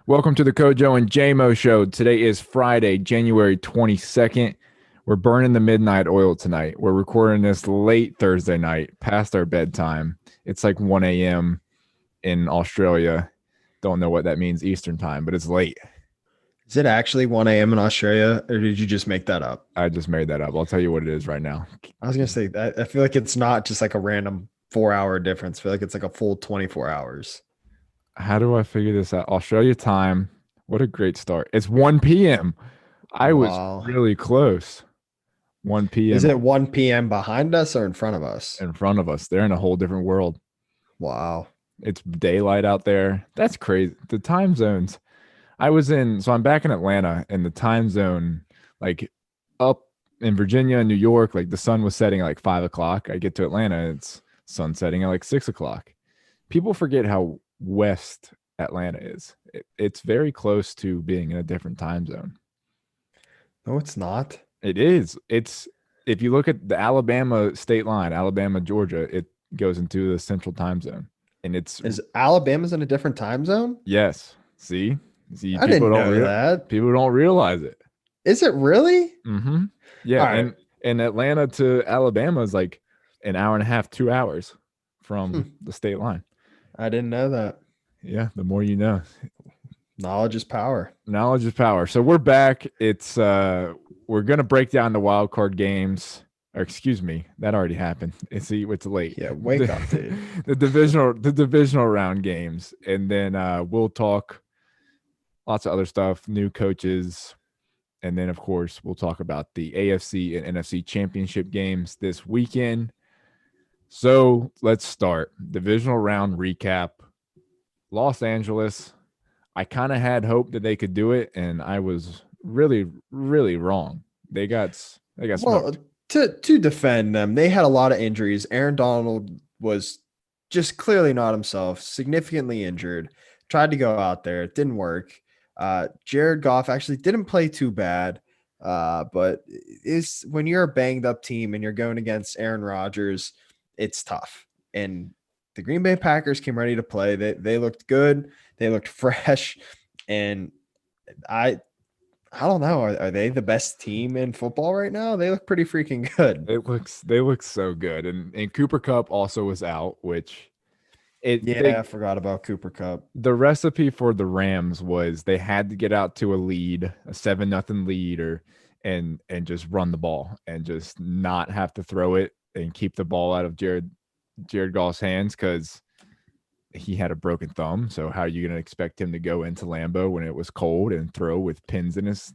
Welcome to the CoJo and JMO show. Today is Friday, January 22nd. We're burning the midnight oil tonight. We're recording this late Thursday night, past our bedtime. It's like 1 a.m. in Australia. Don't know what that means Eastern time, but it's late. Is it actually 1 a.m. in Australia, or did you just make that up? I just made that up. I'll tell you what it is right now. I was gonna say that I feel like it's not just like a random 4 hour difference. I feel like it's like a full 24 hours. How do I figure this out? Australia time. What a great start. It's 1 p.m. I was Wow. really close. 1 Is p.m. it 1 p.m. behind us or in front of us? in front of us. They're in a whole different world. Wow. It's daylight out there. That's crazy. The time zones. So I'm back in Atlanta, and the time zone, like up in Virginia and New York, like the sun was setting at like 5 o'clock. I get to Atlanta, it's sun setting at like 6 o'clock. People forget how west Atlanta is. It's very close to being in a different time zone. No, it's not. It is. It's if you look at the Alabama state line, Alabama, Georgia, it goes into the central time zone. And it's Is Alabama's in a different time zone? yes. See, I didn't know that. people don't realize it. Is it really? Mm-hmm. Yeah, All right. and Atlanta to Alabama is like an hour and a half, 2 hours from Hmm. the state line. I didn't know that. Yeah, the more you know. Knowledge is power. Knowledge is power. So we're back. It's we're gonna break down the wild card games. Or excuse me, that already happened. It's late. Yeah, wake up, dude. The divisional round games, and then we'll talk lots of other stuff, new coaches, and then of course we'll talk about the AFC and NFC championship games this weekend. So let's start divisional round recap. Los Angeles. I kind of had hope that they could do it, and I was really, really wrong. They got Well, smoked. to defend them, they had a lot of injuries. Aaron Donald was just clearly not himself, significantly injured. Tried to go out there, it didn't work. Jared Goff actually didn't play too bad, but is when you're a banged up team and you're going against Aaron Rodgers, it's tough. And the Green Bay Packers came ready to play. They looked good, they looked fresh, and I I don't know. Are they the best team in football right now? They look pretty freaking good. They look so good, and Cooper Cup also was out, which it Yeah, I they forgot about Cooper Cup. the recipe for the Rams was they had to get out to a lead, a 7-0 lead, or and just run the ball and just not have to throw it and keep the ball out of Jared Goff's hands because he had a broken thumb. So how are you going to expect him to go into Lambeau when it was cold and throw with pins in his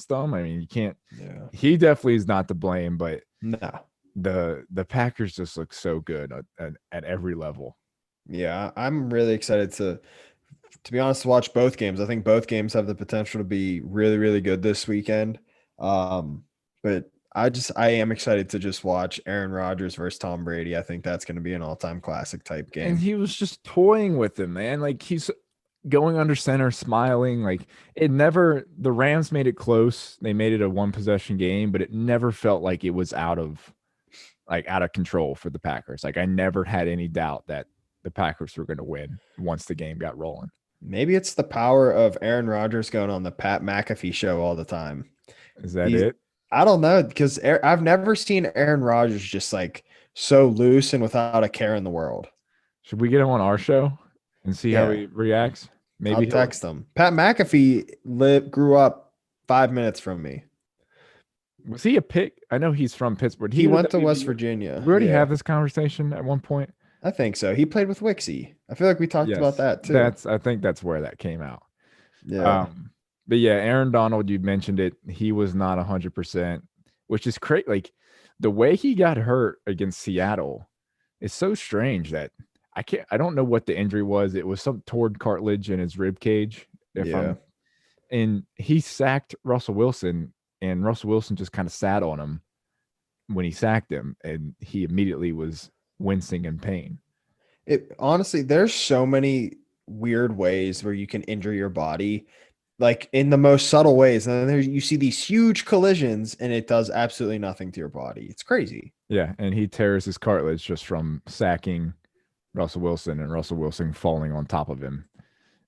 thumb? I mean, you can't. Yeah. He definitely is not to blame, but No. the Packers just look so good at every level. Yeah, I'm really excited to be honest, to watch both games. I think both games have the potential to be really, really good this weekend. But I am excited to just watch Aaron Rodgers versus Tom Brady. I think that's going to be an all-time classic type And game. he was just toying with him, man. Like he's going under center, smiling. Like the Rams made it close. They made it a one possession game, but it never felt like it was out of control for the Packers. Like I never had any doubt that the Packers were going to win once the game got rolling. Maybe it's the power of Aaron Rodgers going on the Pat McAfee show all the time. Is that He's it? I don't know because I've never seen Aaron Rodgers just like so loose and without a care in the world. Should we get him on our show and see how Yeah, he reacts? I'll Maybe he'll. text him. Pat McAfee grew up 5 minutes from me. Was he a pick? I know he's from Pittsburgh. He He was went to West WVU. Did We already Yeah, have this conversation at one point. I think so. He played with Wixie. I feel like we talked about Yes, that too. that's. I think that's where that came out. Yeah. Um, but yeah, Aaron Donald, you mentioned it. He was not 100%, which is crazy. Like the way he got hurt against Seattle is so strange that I can't. I don't know what the injury was. It was some torn cartilage in his rib cage. If Yeah. I'm, and he sacked Russell Wilson, and Russell Wilson just kind of sat on him when he sacked him, and he immediately was wincing in pain. It honestly, there's so many weird ways where you can injure your body, like in the most subtle ways. And then you see these huge collisions and it does absolutely nothing to your body. It's crazy. Yeah, and he tears his cartilage just from sacking Russell Wilson and Russell Wilson falling on top of him.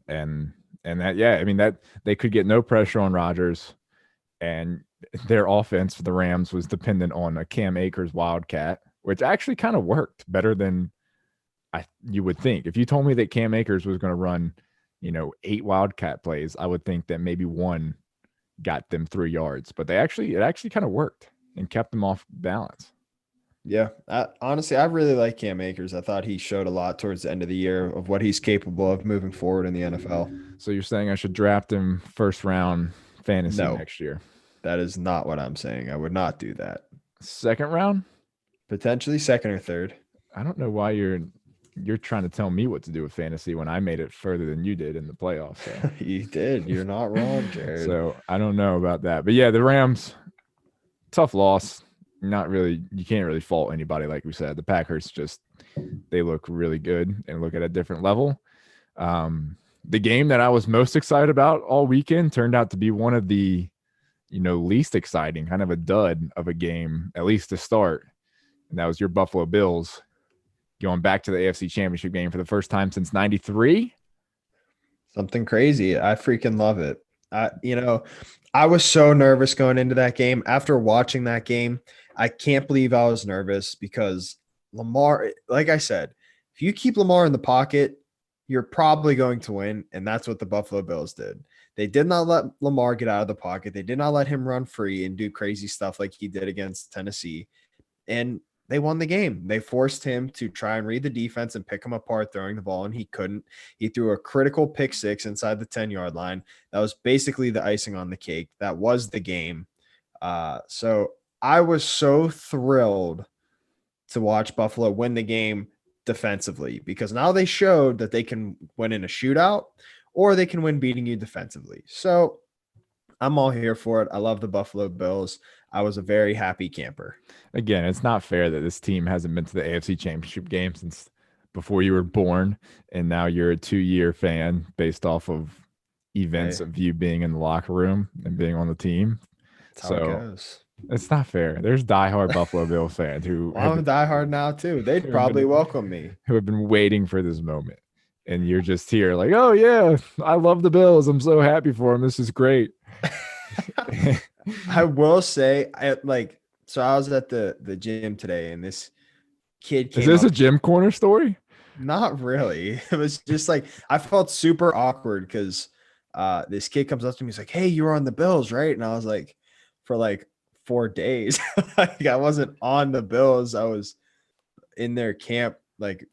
And And that they could get no pressure on Rodgers, and their offense for the Rams was dependent on a Cam Akers wildcat, which actually kind of worked better than you would think. If you told me that Cam Akers was going to run, 8 wildcat plays, I would think that maybe one got them 3 yards, but it actually kind of worked and kept them off balance. Yeah, honestly, I really like Cam Akers. I thought he showed a lot towards the end of the year of what he's capable of moving forward in the NFL. So you're saying I should draft him first round fantasy No, next year? that is not what I'm saying. I would not do that. Second round? Potentially second or third. I don't know why you're trying to tell me what to do with fantasy when I made it further than you did in the playoffs. So. You did. You're not wrong, Jared. So I don't know about that. But yeah, the Rams, tough loss. Not really, you can't really fault anybody, like we said. The Packers they look really good and look at a different level. The game that I was most excited about all weekend turned out to be one of the, least exciting, kind of a dud of a game, at least to start. And that was your Buffalo Bills going back to the AFC Championship game for the first time since 93. Something crazy. I freaking love it. I was so nervous going into that game. After watching that game, I can't believe I was nervous because Lamar, like I said, if you keep Lamar in the pocket, you're probably going to win. And that's what the Buffalo Bills did. They did not let Lamar get out of the pocket. They did not let him run free and do crazy stuff like he did against Tennessee. And they won the game. They forced him to try and read the defense and pick him apart throwing the ball, and he couldn't. He threw a critical pick 6 inside the 10-yard line. That was basically the icing on the cake. That was the game. So I was so thrilled to watch Buffalo win the game defensively because now they showed that they can win in a shootout or they can win beating you defensively. So I'm all here for it. I love the Buffalo Bills. I was a very happy camper. Again, it's not fair that this team hasn't been to the AFC Championship game since before you were born, and now you're a 2-year fan based off of events of you being in the locker room and being on the team. That's how it goes. It's not fair. There's diehard Buffalo Bills fans who I'm a diehard now too. They'd probably welcome me. Who have been waiting for this moment. And you're just here like, oh yeah, I love the Bills. I'm so happy for them. This is great. I will say, I was at the gym today, and this kid came. Is this a gym corner story? Not really. It was just like I felt super awkward because this kid comes up to me. He's like, "Hey, you were on the Bills, right?" And I was like, for like 4 days, like I wasn't on the Bills. I was in their camp like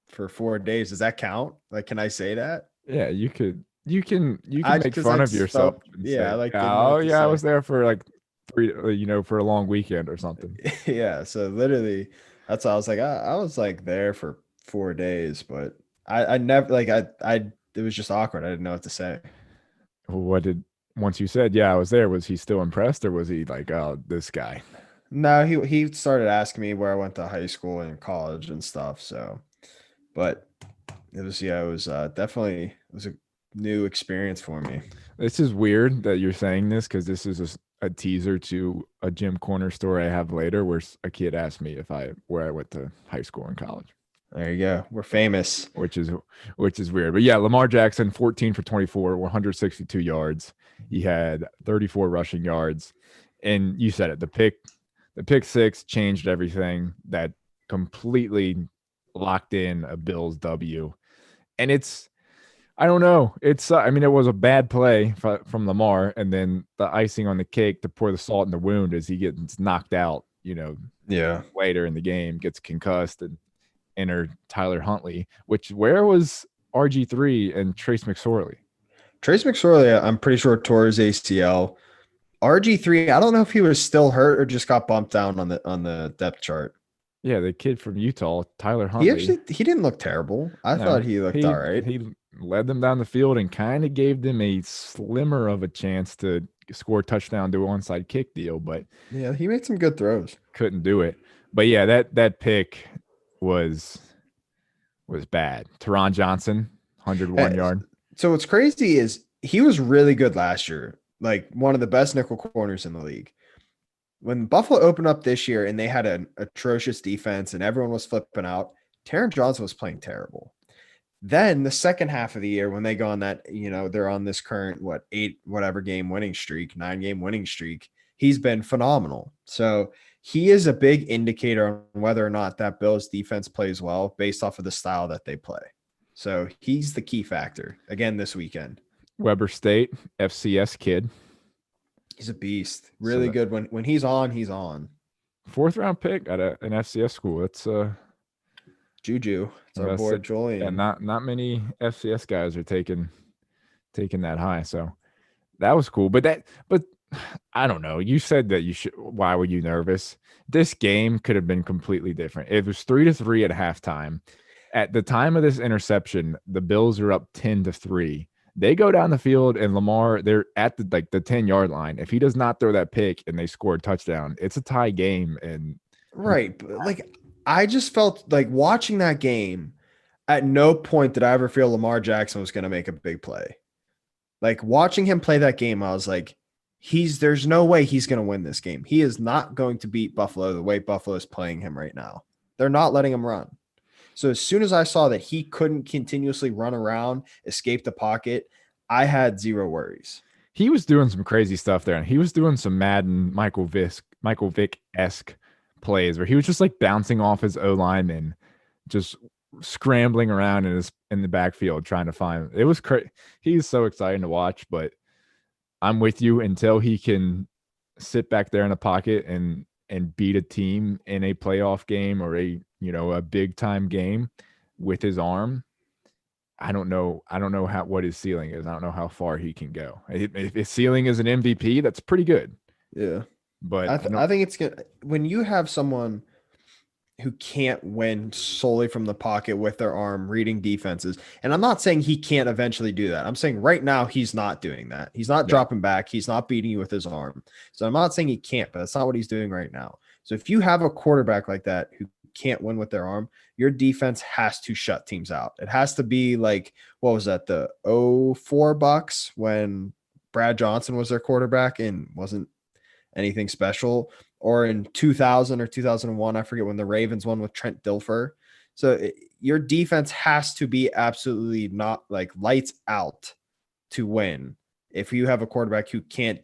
for 4 days. Does that count? Like, can I say that? Yeah, you can make fun of yourself. Yeah, I was there for like 3, for a long weekend or something. Yeah, so literally, that's why I was like, I was like there for 4 days, but I never like I it was just awkward. I didn't know what to say. Once you said, yeah, I was there, was he still impressed or was he like, oh, this guy? No, he started asking me where I went to high school and college and stuff. So, but it was definitely a new experience for me. This is weird that you're saying this because this is a teaser to a gym corner story I have later where a kid asked me where I went to high school and college. There you go. We're famous. Which is weird. But yeah, Lamar Jackson, 14 for 24, 162 yards. He had 34 rushing yards. And you said it, the pick 6 changed everything. That completely locked in a Bills W. And I don't know. It was a bad play from Lamar, and then the icing on the cake to pour the salt in the wound as he gets knocked out, later in the game, gets concussed and enter Tyler Huntley, where was RG3 and Trace McSorley? Trace McSorley, I'm pretty sure tore his ACL. RG3, I don't know if he was still hurt or just got bumped down on the depth chart. Yeah, the kid from Utah, Tyler Huntley. He didn't look terrible. I thought he looked all right. He led them down the field and kind of gave them a slimmer of a chance to score a touchdown to an onside kick deal, but yeah, he made some good throws. Couldn't do it. But yeah, that pick was bad. Teron Johnson, 101 yard. So what's crazy is he was really good last year, like one of the best nickel corners in the league. When Buffalo opened up this year and they had an atrocious defense and everyone was flipping out, Taron Johnson was playing terrible. Then the second half of the year, when they go on that, they're on this current, 9-game winning streak, he's been phenomenal. So he is a big indicator on whether or not that Bills defense plays well based off of the style that they play. So he's the key factor again this weekend. Weber State, FCS kid. He's a beast. So Really good. When he's on, he's on. 4th-round pick at an FCS school. That's Juju. It's our boy Julian. And not many FCS guys are taking that high. So that was cool. But I don't know. You said that you should. Why were you nervous? This game could have been completely different. It was 3-3 at halftime. At the time of this interception, the Bills are up 10-3. They go down the field and Lamar, they're at the 10-yard line. If he does not throw that pick and they score a touchdown, it's a tie game. And right. Like, I just felt like watching that game, at no point did I ever feel Lamar Jackson was going to make a big play. Like, watching him play that game, I was like, there's no way he's going to win this game. He is not going to beat Buffalo the way Buffalo is playing him right now. They're not letting him run. So as soon as I saw that he couldn't continuously run around, escape the pocket, I had zero worries. He was doing some crazy stuff there, and he was doing some Madden Michael Vick-esque plays where he was just like bouncing off his O-lineman, just scrambling around in the backfield trying to find him. It was crazy. He's so exciting to watch, but I'm with you until he can sit back there in the pocket and beat a team in a playoff game or a big time game with his arm. I don't know what his ceiling is. I don't know how far he can go. If his ceiling is an MVP, that's pretty good. Yeah. But I think it's good when you have someone who can't win solely from the pocket with their arm, reading defenses. And I'm not saying he can't eventually do that. I'm saying right now he's not doing that. He's not dropping back. He's not beating you with his arm. So I'm not saying he can't, but that's not what he's doing right now. So if you have a quarterback like that who can't win with their arm, your defense has to shut teams out. It has to be like, what was that? The 04 Bucs when Brad Johnson was their quarterback and wasn't anything special, or in 2000 or 2001, I forget, when the Ravens won with Trent Dilfer. So your defense has to be absolutely not like lights out to win if you have a quarterback who can't,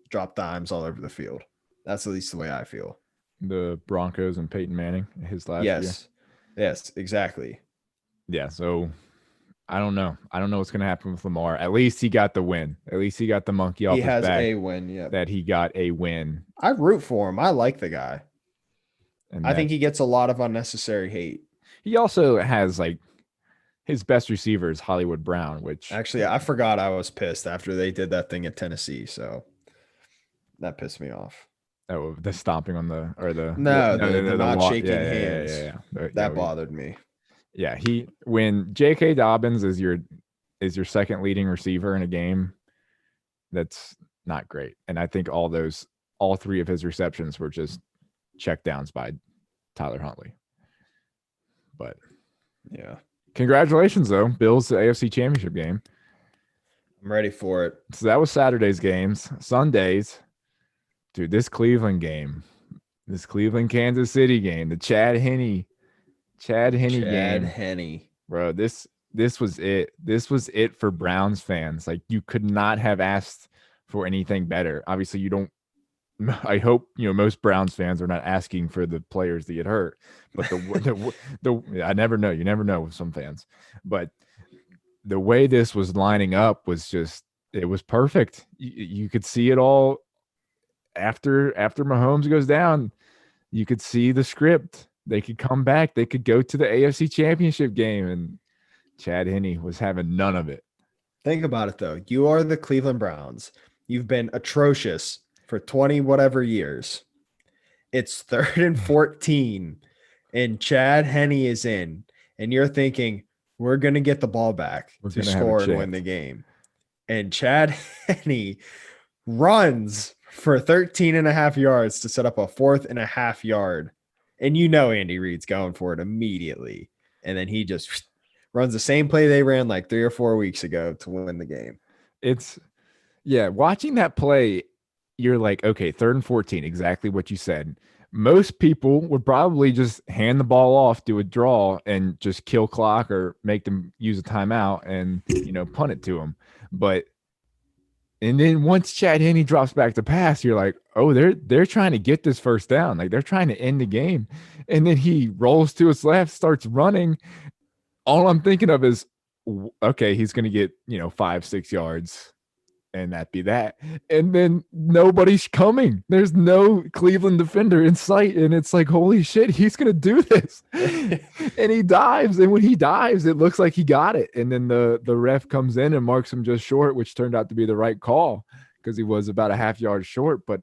drop dimes all over the field. That's at least the way I feel. The Broncos and Peyton Manning, his last year. Yes, exactly. Yeah, so I don't know. I don't know what's going to happen with Lamar. At least he got the win. At least he got the monkey off his back. He has a win, yeah. That he got a win. I root for him. I like the guy. And I think he gets a lot of unnecessary hate. He also has his best receiver is Hollywood Brown, which actually I forgot I was pissed after they did that thing at Tennessee. So that pissed me off. Oh, the stomping on the not shaking hands. Yeah. That bothered me. Yeah, when J.K. Dobbins is your second leading receiver in a game, that's not great. And I think all three of his receptions were just check downs by Tyler Huntley. But yeah, congratulations though, Bills, the AFC Championship game. I'm ready for it. So that was Saturday's games. Sundays, dude, this Cleveland Kansas City game, the Chad Henne game. Bro, this was it. This was it for Browns fans. Like, you could not have asked for anything better. Obviously, you don't. I hope most Browns fans are not asking for the players to get hurt. But I never know. You never know with some fans. But the way this was lining up was just, it was perfect. You could see it all. After Mahomes goes down, you could see the script. They could come back. They could go to the AFC Championship game, and Chad Henne was having none of it. Think about it, though. You are the Cleveland Browns. You've been atrocious for 20 whatever years. It's 3rd and 14, and Chad Henne is in, and you're thinking, we're going to get the ball back to score and win the game. And Chad Henne runs for 13.5 yards to set up a 4.5 yard. And Andy Reid's going for it immediately. And then he just runs the same play they ran like 3 or 4 weeks ago to win the game. Watching that play, you're like, okay, 3rd and 14, exactly what you said. most people would probably just hand the ball off, do a draw, and just kill clock or make them use a timeout and punt it to them. But and then once Chad Henne drops back to pass, you're like, oh, they're trying to get this first down, like they're trying to end the game. And then he rolls to his left, starts running. All I'm thinking of is, okay, he's going to get 5-6 yards and that be that. And then nobody's coming. There's no Cleveland defender in sight. And it's like, holy shit, he's going to do this. And he dives. And when he dives, it looks like he got it. And then the ref comes in and marks him just short, which turned out to be the right call because he was about a half yard short. But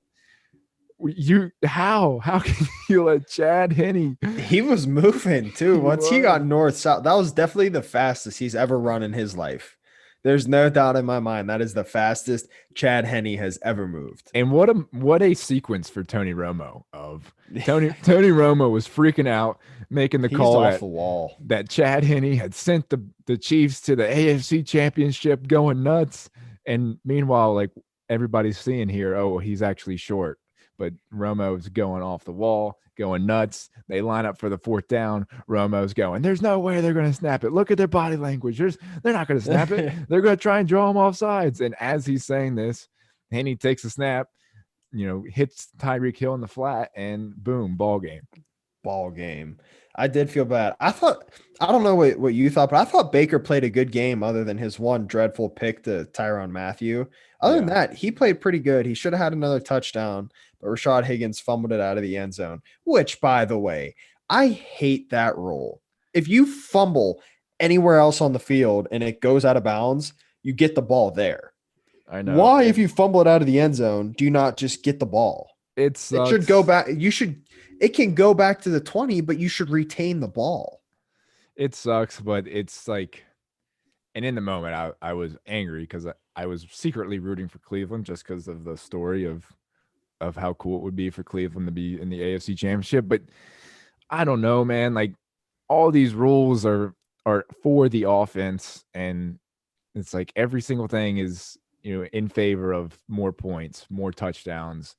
how can you let Chad Henne? He was moving too. Once he got north south, that was definitely the fastest he's ever run in his life. There's no doubt in my mind that is the fastest Chad Henne has ever moved. And what a sequence for Tony Romo of Tony Romo was freaking out, making the call off the wall that Chad Henne had sent the Chiefs to the AFC Championship, going nuts. And meanwhile, like everybody's seeing here, oh, he's actually short. But Romo's going off the wall, going nuts. They line up for the fourth down. Romo's going, there's no way they're going to snap it. Look at their body language. They're not going to snap it. They're going to try and draw him off sides. And as he's saying this, Henne takes a snap, hits Tyreek Hill in the flat, and boom, ball game. I did feel bad. I don't know what you thought, but I thought Baker played a good game other than his one dreadful pick to Tyrann Mathieu. Other than that, he played pretty good. He should have had another touchdown, but Rashad Higgins fumbled it out of the end zone, which, by the way, I hate that rule. If you fumble anywhere else on the field and it goes out of bounds, you get the ball there. I know. Why, if you fumble it out of the end zone, do you not just get the ball? It should go back. It can go back to the 20, but you should retain the ball. It sucks, but it's like, and in the moment, I was angry because I was secretly rooting for Cleveland just because of the story of how cool it would be for Cleveland to be in the AFC Championship. But I don't know, man. Like all these rules are for the offense, and it's like every single thing is in favor of more points, more touchdowns.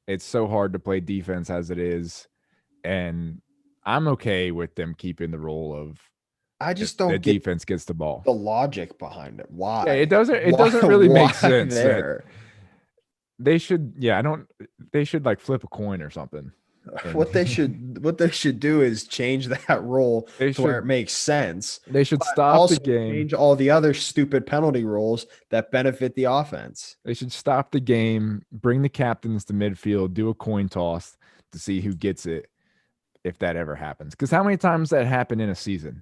It's so hard to play defense as it is, and I'm okay with them keeping the role of. I just don't the get defense gets the ball. The logic behind it. Why? Yeah, it doesn't really make sense. There. They should. Yeah, I don't. They should like flip a coin or something. What they should do is change that rule to where it makes sense. They should stop the game. Change all the other stupid penalty rules that benefit the offense. They should stop the game, bring the captains to midfield, do a coin toss to see who gets it if that ever happens. Because how many times that happened in a season?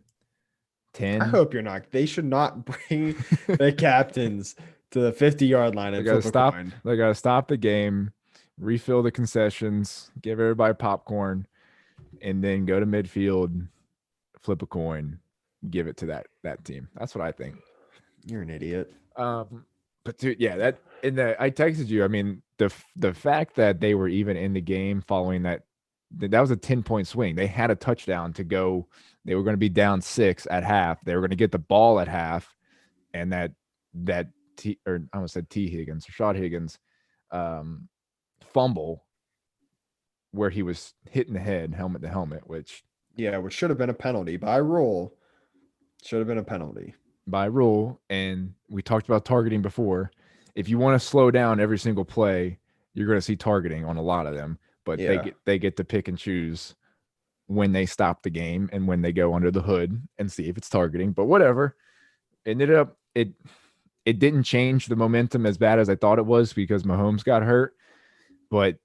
10? I hope you're not. They should not bring the captains to the 50-yard line and flip a coin. They got to stop the game, refill the concessions, give everybody popcorn, and then go to midfield, flip a coin, give it to that team. That's what I think. You're an idiot. But dude, yeah, I texted you. I mean, the fact that they were even in the game following that was a 10-point swing. They had a touchdown to go. They were going to be down 6 at half. They were going to get the ball at half, and I almost said Rashad Higgins, fumble where he was hitting the head, helmet to helmet, which should have been a penalty by rule. Should have been a penalty by rule. And we talked about targeting before. If you want to slow down every single play, you're going to see targeting on a lot of them. But they get to pick and choose when they stop the game and when they go under the hood and see if it's targeting. But whatever. It didn't change the momentum as bad as I thought it was because Mahomes got hurt. But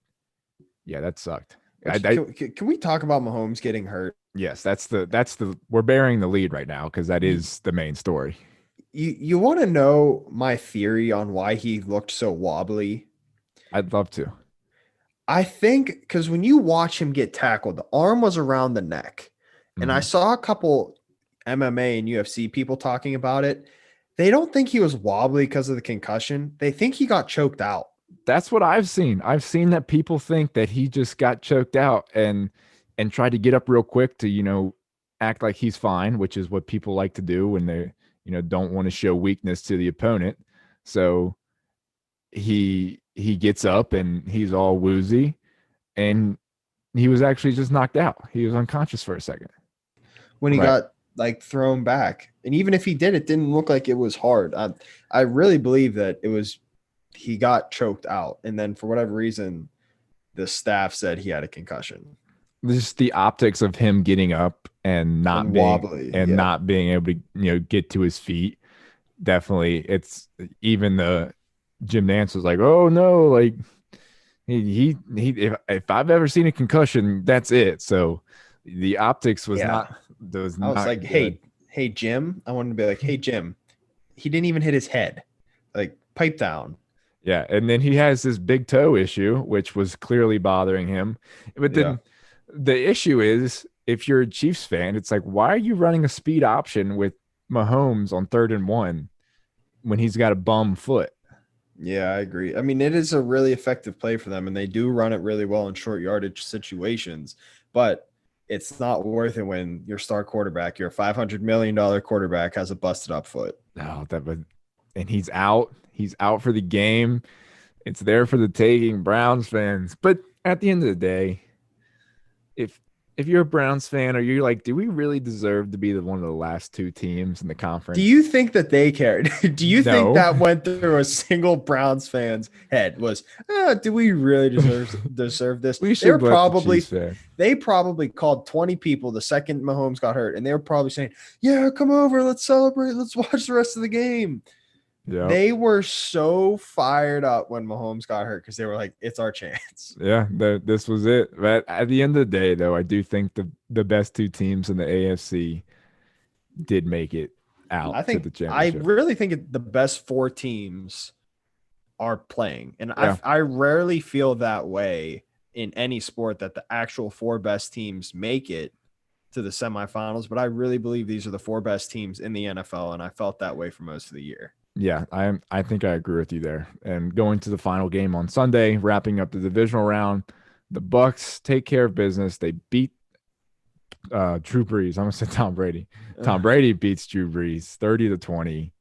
yeah, that sucked. Can we talk about Mahomes getting hurt? Yes, that's we're bearing the lead right now because that is the main story. You want to know my theory on why he looked so wobbly? I'd love to. I think because when you watch him get tackled, the arm was around the neck. And I saw a couple MMA and UFC people talking about it. They don't think he was wobbly because of the concussion. They think he got choked out. That's what I've seen. I've seen that people think that he just got choked out and tried to get up real quick to, act like he's fine, which is what people like to do when they, don't want to show weakness to the opponent. So he gets up and he's all woozy, and he was actually just knocked out. He was unconscious for a second. when he Right. got like thrown back. And even if he did, it didn't look like it was hard. I really believe that it was he got choked out, and then for whatever reason, the staff said he had a concussion Just the optics of him getting up and and wobbly. Yeah, not being able to get to his feet. Definitely, it's even the Jim Nance was like, "Oh no, like he if I've ever seen a concussion, that's it." So the optics yeah. was I was not like, good. hey, Jim. I wanted to be like, hey, Jim. He didn't even hit his head. Like, pipe down. Yeah, and then he has this big toe issue, which was clearly bothering him. But Yeah. then the issue is, if you're a Chiefs fan, it's like, why are you running a speed option with Mahomes on 3rd and 1 when he's got a bum foot? Yeah, I agree. I mean, it is a really effective play for them, and they do run it really well in short yardage situations, but it's not worth it when your star quarterback, your $500 million quarterback, has a busted up foot. No, and he's out. He's out for the game. It's there for the taking, Browns fans. But at the end of the day, if if you're a Browns fan, are you like, do we really deserve to be one of the last two teams in the Do conference? you think that they cared? Do you think No. that went through a single Browns fan's head? Was, do we really deserve this? We should let the Chiefs fan. They probably called 20 people the second Mahomes got hurt, and they were probably saying, "Yeah, come over, let's celebrate, let's watch the rest of the game." Yeah. They were so fired up when Mahomes got hurt because they were like, "It's our chance." Yeah, this was it. But at the end of the day, though, I do think the best two teams in the AFC did make it out to the I championship. really think the best four teams are playing, and Yeah, I rarely feel that way in any sport that the actual four best teams make it to the semifinals. But I really believe these are the four best teams in the NFL, and I felt that way for most of the year. yeah, I think I agree with you there. And going to the final game on Sunday, wrapping up the divisional round, the Bucs take care of business. They beat Drew Brees. I'm gonna say Tom Brady. Tom Brady beats Drew Brees 30-20.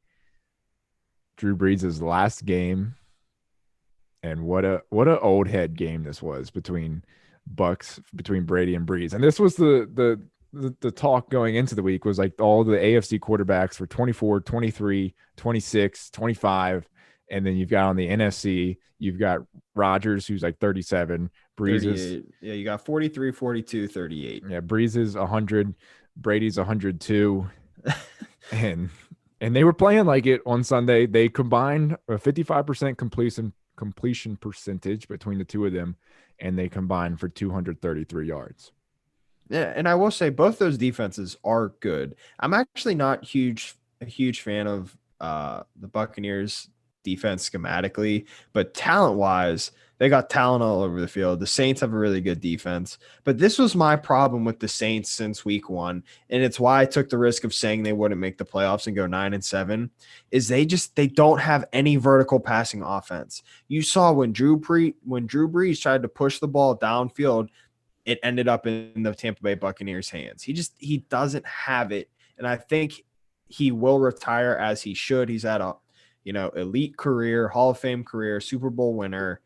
Drew Brees' last game. And what a old head game this was between Brady and Brees. And this was the talk going into the week was like all the AFC quarterbacks for 24, 23, 26, 25. And then you've got on the NFC, you've got Rodgers, who's like 37. Brees is 38. Yeah, you got 43, 42, 38. yeah, Brees is 100, Brady's 102. and and they were playing like it on Sunday. They combined a 55% completion percentage between the two of them, and they combined for 233 yards. Yeah, and I will say both those defenses are good. I'm actually not a huge fan of the Buccaneers defense schematically, but talent wise, they got talent all over the field. The Saints have a really good defense, but this was my problem with the Saints since week 1, and it's why I took the risk of saying they wouldn't make the playoffs and go 9-7. Is they don't have any vertical passing offense. You saw when Drew Brees tried to push the ball downfield, it ended up in the Tampa Bay Buccaneers' hands. He doesn't have it, and I think he will retire as he should. He's had a elite career, Hall of Fame career, Super Bowl winner.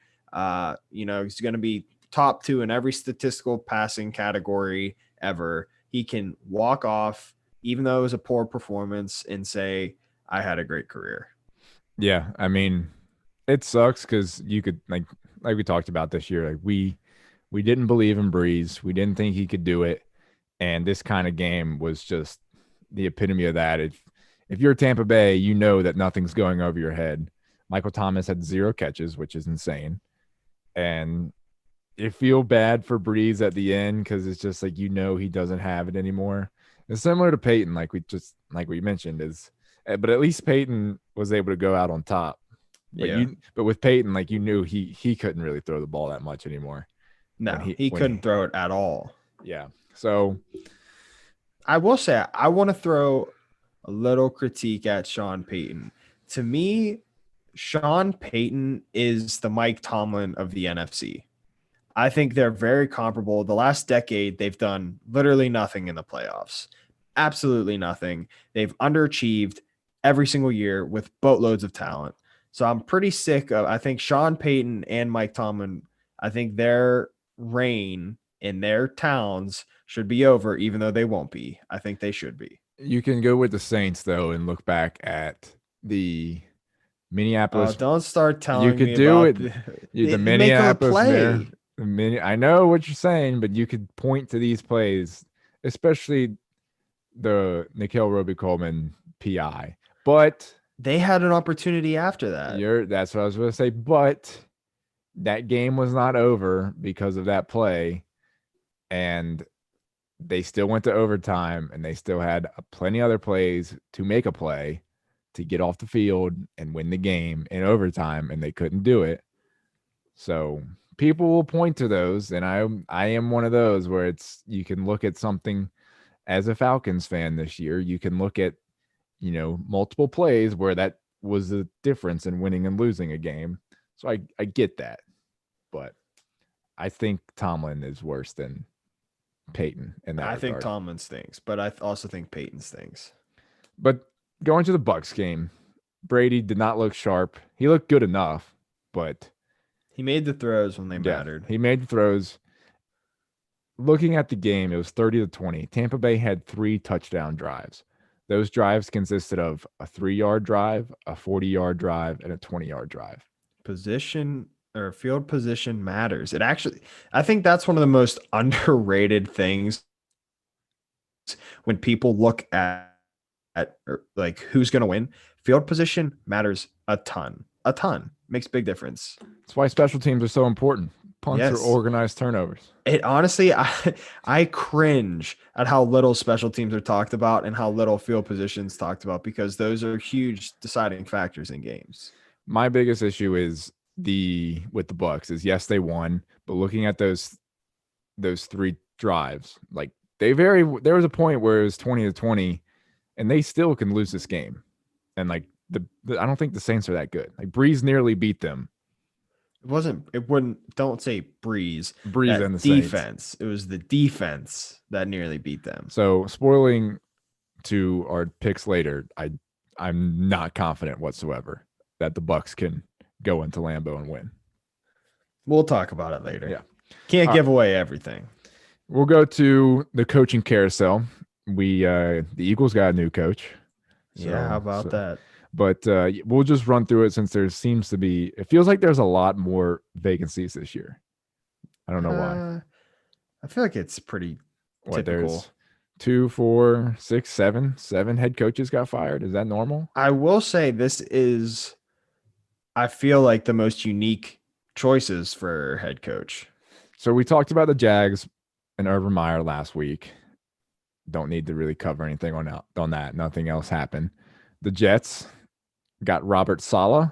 He's going to be top 2 in every statistical passing category ever. He can walk off, even though it was a poor performance, and say, I had a great career. Yeah, I mean, it sucks because you could like we talked about this year, like we didn't believe in Breeze. We didn't think he could do it. And this kind of game was just the epitome of that. If you're Tampa Bay, you know that nothing's going over your head. Michael Thomas had 0 catches, which is insane. And you feel bad for Breeze at the end because it's just like he doesn't have it anymore. It's similar to Peyton, like we mentioned, but at least Peyton was able to go out on top. But with Peyton, like you knew he couldn't really throw the ball that much anymore. No, he couldn't throw it at all. Yeah. So I will say I want to throw a little critique at Sean Payton. To me, Sean Payton is the Mike Tomlin of the NFC. I think they're very comparable. The last decade, they've done literally nothing in the playoffs. Absolutely nothing. They've underachieved every single year with boatloads of talent. So I'm pretty sick of, I think Sean Payton and Mike Tomlin, I think their reign in their towns should be over, even though they won't be. I think they should be. You can go with the Saints though and look back at the Minneapolis. Don't start You telling could me do about it. The make them a Minneapolis Mirror. play. I know what you're saying, but you could point to these plays, especially the Nikhil Roby-Coleman PI. But They had an opportunity after that. that's what I was going to say. But that game was not over because of that play, and they still went to overtime, and they still had plenty other plays to make a play to get off the field and win the game in overtime, and they couldn't do it. So people will point to those, and I am one of those where it's you can look at something as a Falcons fan this year. You can look at multiple plays where that was the difference in winning and losing a game. So I get that, but I think Tomlin is worse than Peyton in that regard. Think Tomlin stinks, but I also think Peyton stinks. But going to the Bucs game, Brady did not look sharp. He looked good enough, but he made the throws when they mattered. He made the throws. Looking at the game, it was 30-20. Tampa Bay had 3 touchdown drives. Those drives consisted of a 3-yard drive, a 40-yard drive, and a 20-yard drive. Position or field position matters. I think that's one of the most underrated things when people look at like who's going to win. Field position matters a ton. Makes a big difference. That's why special teams are so important. Punts or organized turnovers. It honestly, I cringe at how little special teams are talked about and how little field positions talked about, because those are huge deciding factors in games. My biggest issue is with the Bucs is yes, they won, but looking at those 3 drives, like there was a point where it was 20-20 and they still can lose this game. And like I don't think the Saints are that good. Like Breeze nearly beat them. Don't say Breeze and the defense. Saints. It was the defense that nearly beat them. So spoiling to our picks later, I'm not confident whatsoever that the Bucs can go into Lambeau and win. We'll talk about it later. Yeah. Can't give away everything. We'll go to the coaching carousel. The Eagles got a new coach. How about that? But we'll just run through it since it feels like there's a lot more vacancies this year. I don't know why. I feel like it's pretty typical. There's 2, 4, 6, 7 head coaches got fired. Is that normal? I will say this is, I feel like, the most unique choices for head coach. So we talked about the Jags and Urban Meyer last week. Don't need to really cover anything on that. Nothing else happened. The Jets got Robert Saleh.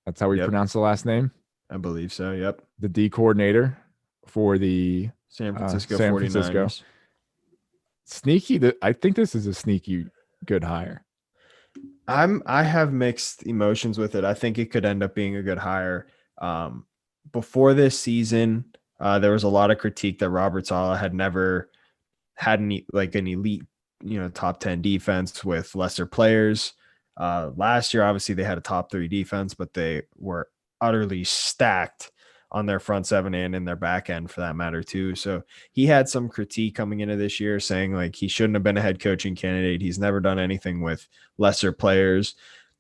That's how we pronounce the last name. I believe so. Yep. The D coordinator for the San Francisco 49ers. Sneaky. I think this is a sneaky good hire. I have mixed emotions with it. I think it could end up being a good hire. Before this season, there was a lot of critique that Robert Saleh had never had an elite, top 10 defense with lesser players. Last year, obviously, they had a top 3 defense, but they were utterly stacked on their front 7 and in their back end for that matter too. So he had some critique coming into this year saying like he shouldn't have been a head coaching candidate. He's never done anything with lesser players,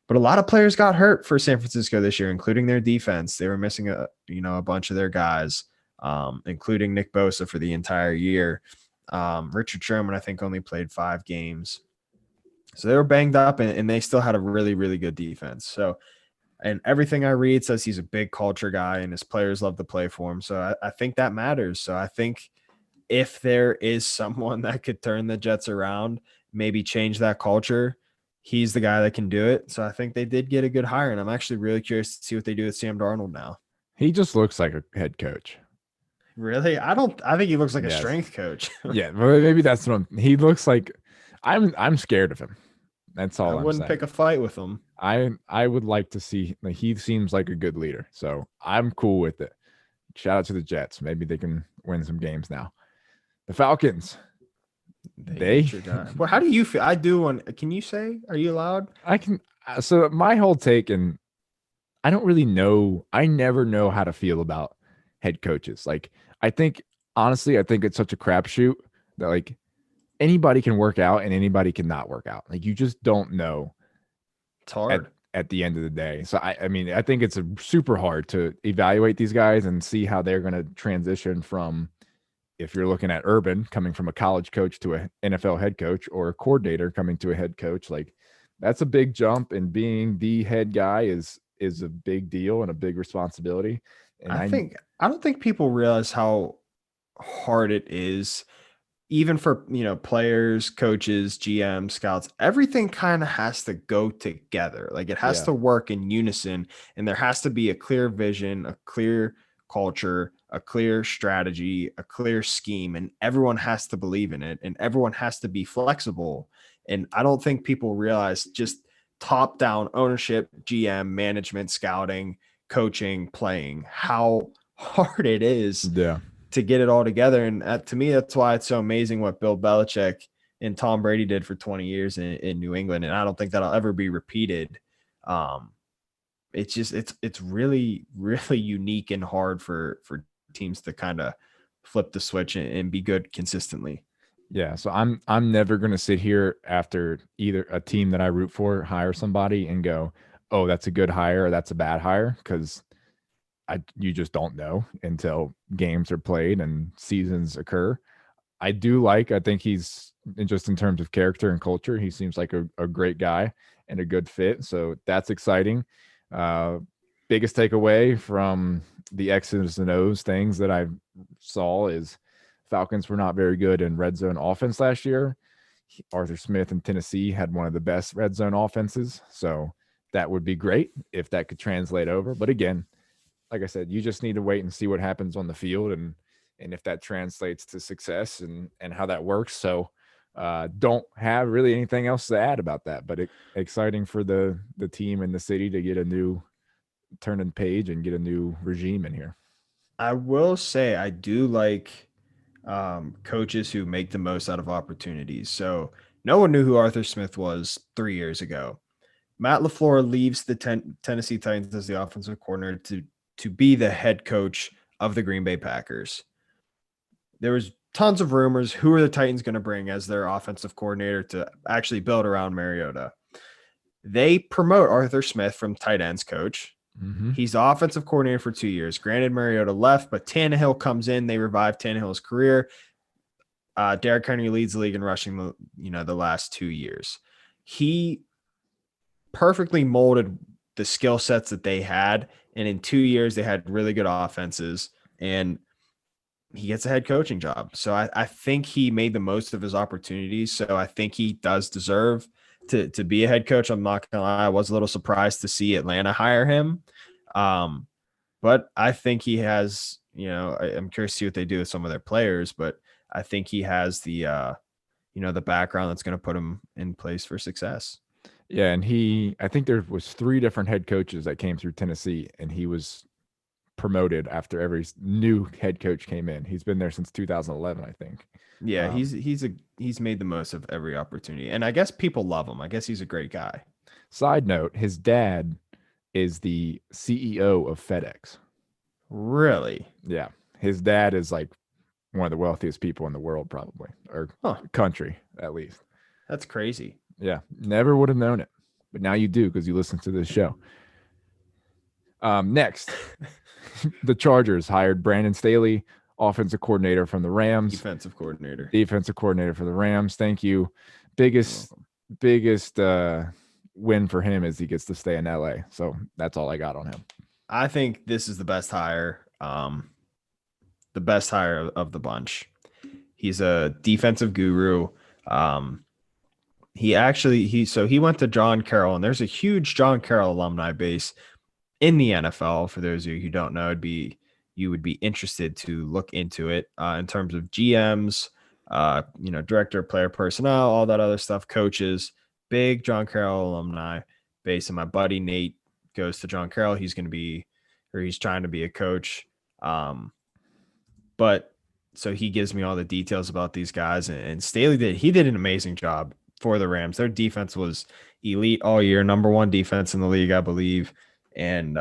but a lot of players got hurt for San Francisco this year, including their defense. They were missing a bunch of their guys, including Nick Bosa for the entire year. Richard Sherman, I think, only played 5 games. So they were banged up and they still had a really, really good defense. So, and everything I read says he's a big culture guy and his players love to play for him. So I think that matters. So I think if there is someone that could turn the Jets around, maybe change that culture, he's the guy that can do it. So I think they did get a good hire, and I'm actually really curious to see what they do with Sam Darnold now. He just looks like a head coach. Really? I think he looks like a strength coach. Yeah, well, maybe that's what he looks like. I'm scared of him. That's all. I wouldn't pick a fight with him. I would like to see. He seems like a good leader, so I'm cool with it. Shout out to the Jets. Maybe they can win some games now. The Falcons. Well, how do you feel? I do want. Can you say? Are you allowed? I can. So my whole take, and I don't really know. I never know how to feel about head coaches. Like I think honestly, I think it's such a crapshoot that like anybody can work out and anybody cannot work out. Like you just don't know It's at hard. at the end of the day. So I mean, I think it's super hard to evaluate these guys and see how they're going to transition from, if you're looking at Urban coming from a college coach to an NFL head coach, or a coordinator coming to a head coach. Like that's a big jump, and being the head guy is a big deal and a big responsibility. And I don't think people realize how hard it is, even for, players, coaches, GM, scouts. Everything kind of has to go together. Like it has yeah, to work in unison, and there has to be a clear vision, a clear culture, a clear strategy, a clear scheme, and everyone has to believe in it, and everyone has to be flexible. And I don't think people realize just top down ownership, GM, management, scouting, coaching, playing, how hard it is yeah, to get it all together. And to me, that's why it's so amazing what Bill Belichick and Tom Brady did for 20 years in New England. And I don't think that'll ever be repeated. Um, it's just, it's really, really unique and hard for teams to kind of flip the switch and be good consistently. yeah. So I'm never gonna sit here after either a team that I root for hire somebody and go, oh, that's a good hire or that's a bad hire, because you just don't know until games are played and seasons occur. I think he's just in terms of character and culture, he seems like a great guy and a good fit. So that's exciting. Uh, Biggest takeaway from the X's and O's things that I saw is Falcons were not very good in red zone offense last year. Arthur Smith in Tennessee had one of the best red zone offenses. So that would be great if that could translate over. But again, like I said, you just need to wait and see what happens on the field, and if that translates to success and how that works. So don't have really anything else to add about that, but exciting for the team and the city to get a new turning page and get a new regime in here. I will say I do like coaches who make the most out of opportunities. So no one knew who Arthur Smith was 3 years ago. Matt LaFleur leaves the Tennessee Titans as the offensive coordinator to be the head coach of the Green Bay Packers. There was tons of rumors. Who are the Titans going to bring as their offensive coordinator to actually build around Mariota? They promote Arthur Smith from tight ends coach. Mm-hmm. He's the offensive coordinator for 2 years. Granted, Mariota left, but Tannehill comes in. They revive Tannehill's career. Derrick Henry leads the league in rushing the last 2 years. He perfectly molded the skill sets that they had, and in 2 years they had really good offenses, and he gets a head coaching job. So I think he made the most of his opportunities. So I think he does deserve to be a head coach. I'm not gonna lie, I was a little surprised to see Atlanta hire him. But I think he has, I'm curious to see what they do with some of their players, but I think he has the background that's going to put him in place for success. Yeah, and I think there was 3 different head coaches that came through Tennessee, and he was promoted after every new head coach came in. He's been there since 2011, I think. Yeah, Um, he's made the most of every opportunity, and I guess people love him. I guess he's a great guy. Side note: his dad is the CEO of FedEx. Really? Yeah, his dad is like one of the wealthiest people in the world, probably, or Huh? country at least. That's crazy. Yeah, never would have known it, but now you do because you listen to this show. Next, the Chargers hired Brandon Staley, offensive coordinator from the Rams, Defensive coordinator. defensive coordinator for the Rams. Thank you. You're Biggest welcome. biggest win for him is he gets to stay in LA. So that's all I got on him. I think this is the best hire. The best hire of the bunch. He's a defensive guru. He went to John Carroll, and there's a huge John Carroll alumni base in the NFL. For those of you who don't know, you would be interested to look into it in terms of GMs, director of player personnel, all that other stuff, coaches. Big John Carroll alumni base, and my buddy Nate goes to John Carroll. He's trying to be a coach. But so he gives me all the details about these guys, and Staley did an amazing job for the Rams. Their defense was elite all year, number 1 defense in the league, I believe. And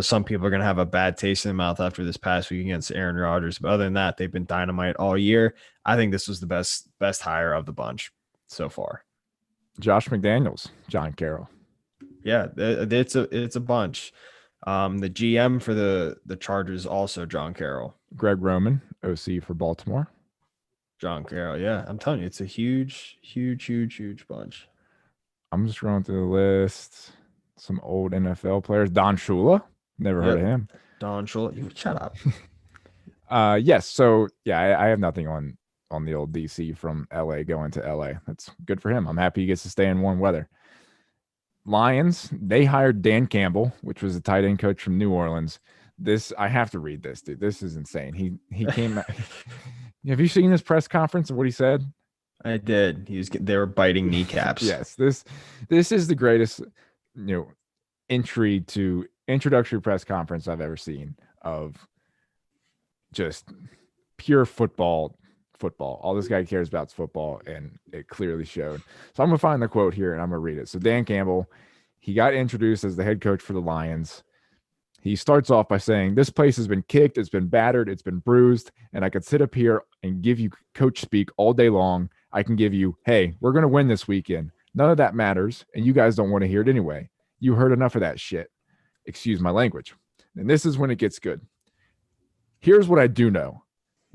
some people are going to have a bad taste in their mouth after this past week against Aaron Rodgers. But other than that, they've been dynamite all year. I think this was the best hire of the bunch so far. Josh McDaniels, John Carroll. Yeah, it's a bunch. The GM for the Chargers also John Carroll. Greg Roman, OC for Baltimore. John Carroll. Yeah, I'm telling you, it's a huge, huge, huge, huge bunch. I'm just going through the list. Some old NFL players. Don Shula. Never heard of him. Don Shula. You shut up. Yes. So yeah, I have nothing on the old DC from LA going to LA. That's good for him. I'm happy he gets to stay in warm weather. Lions, they hired Dan Campbell, which was a tight end coach from New Orleans. This, I have to read this, dude. This is insane. He came. Have you seen his press conference of what he said? I did. They were biting kneecaps. Yes. This is the greatest, introductory press conference I've ever seen of just pure football. All this guy cares about is football, and it clearly showed. So I'm gonna find the quote here and I'm gonna read it. So Dan Campbell, he got introduced as the head coach for the Lions. He starts off by saying, "This place has been kicked, it's been battered, it's been bruised, and I could sit up here and give you coach speak all day long. I can give you, hey, we're gonna win this weekend. None of that matters, and you guys don't want to hear it anyway. You heard enough of that shit. Excuse my language." And this is when it gets good. Here's what I do know.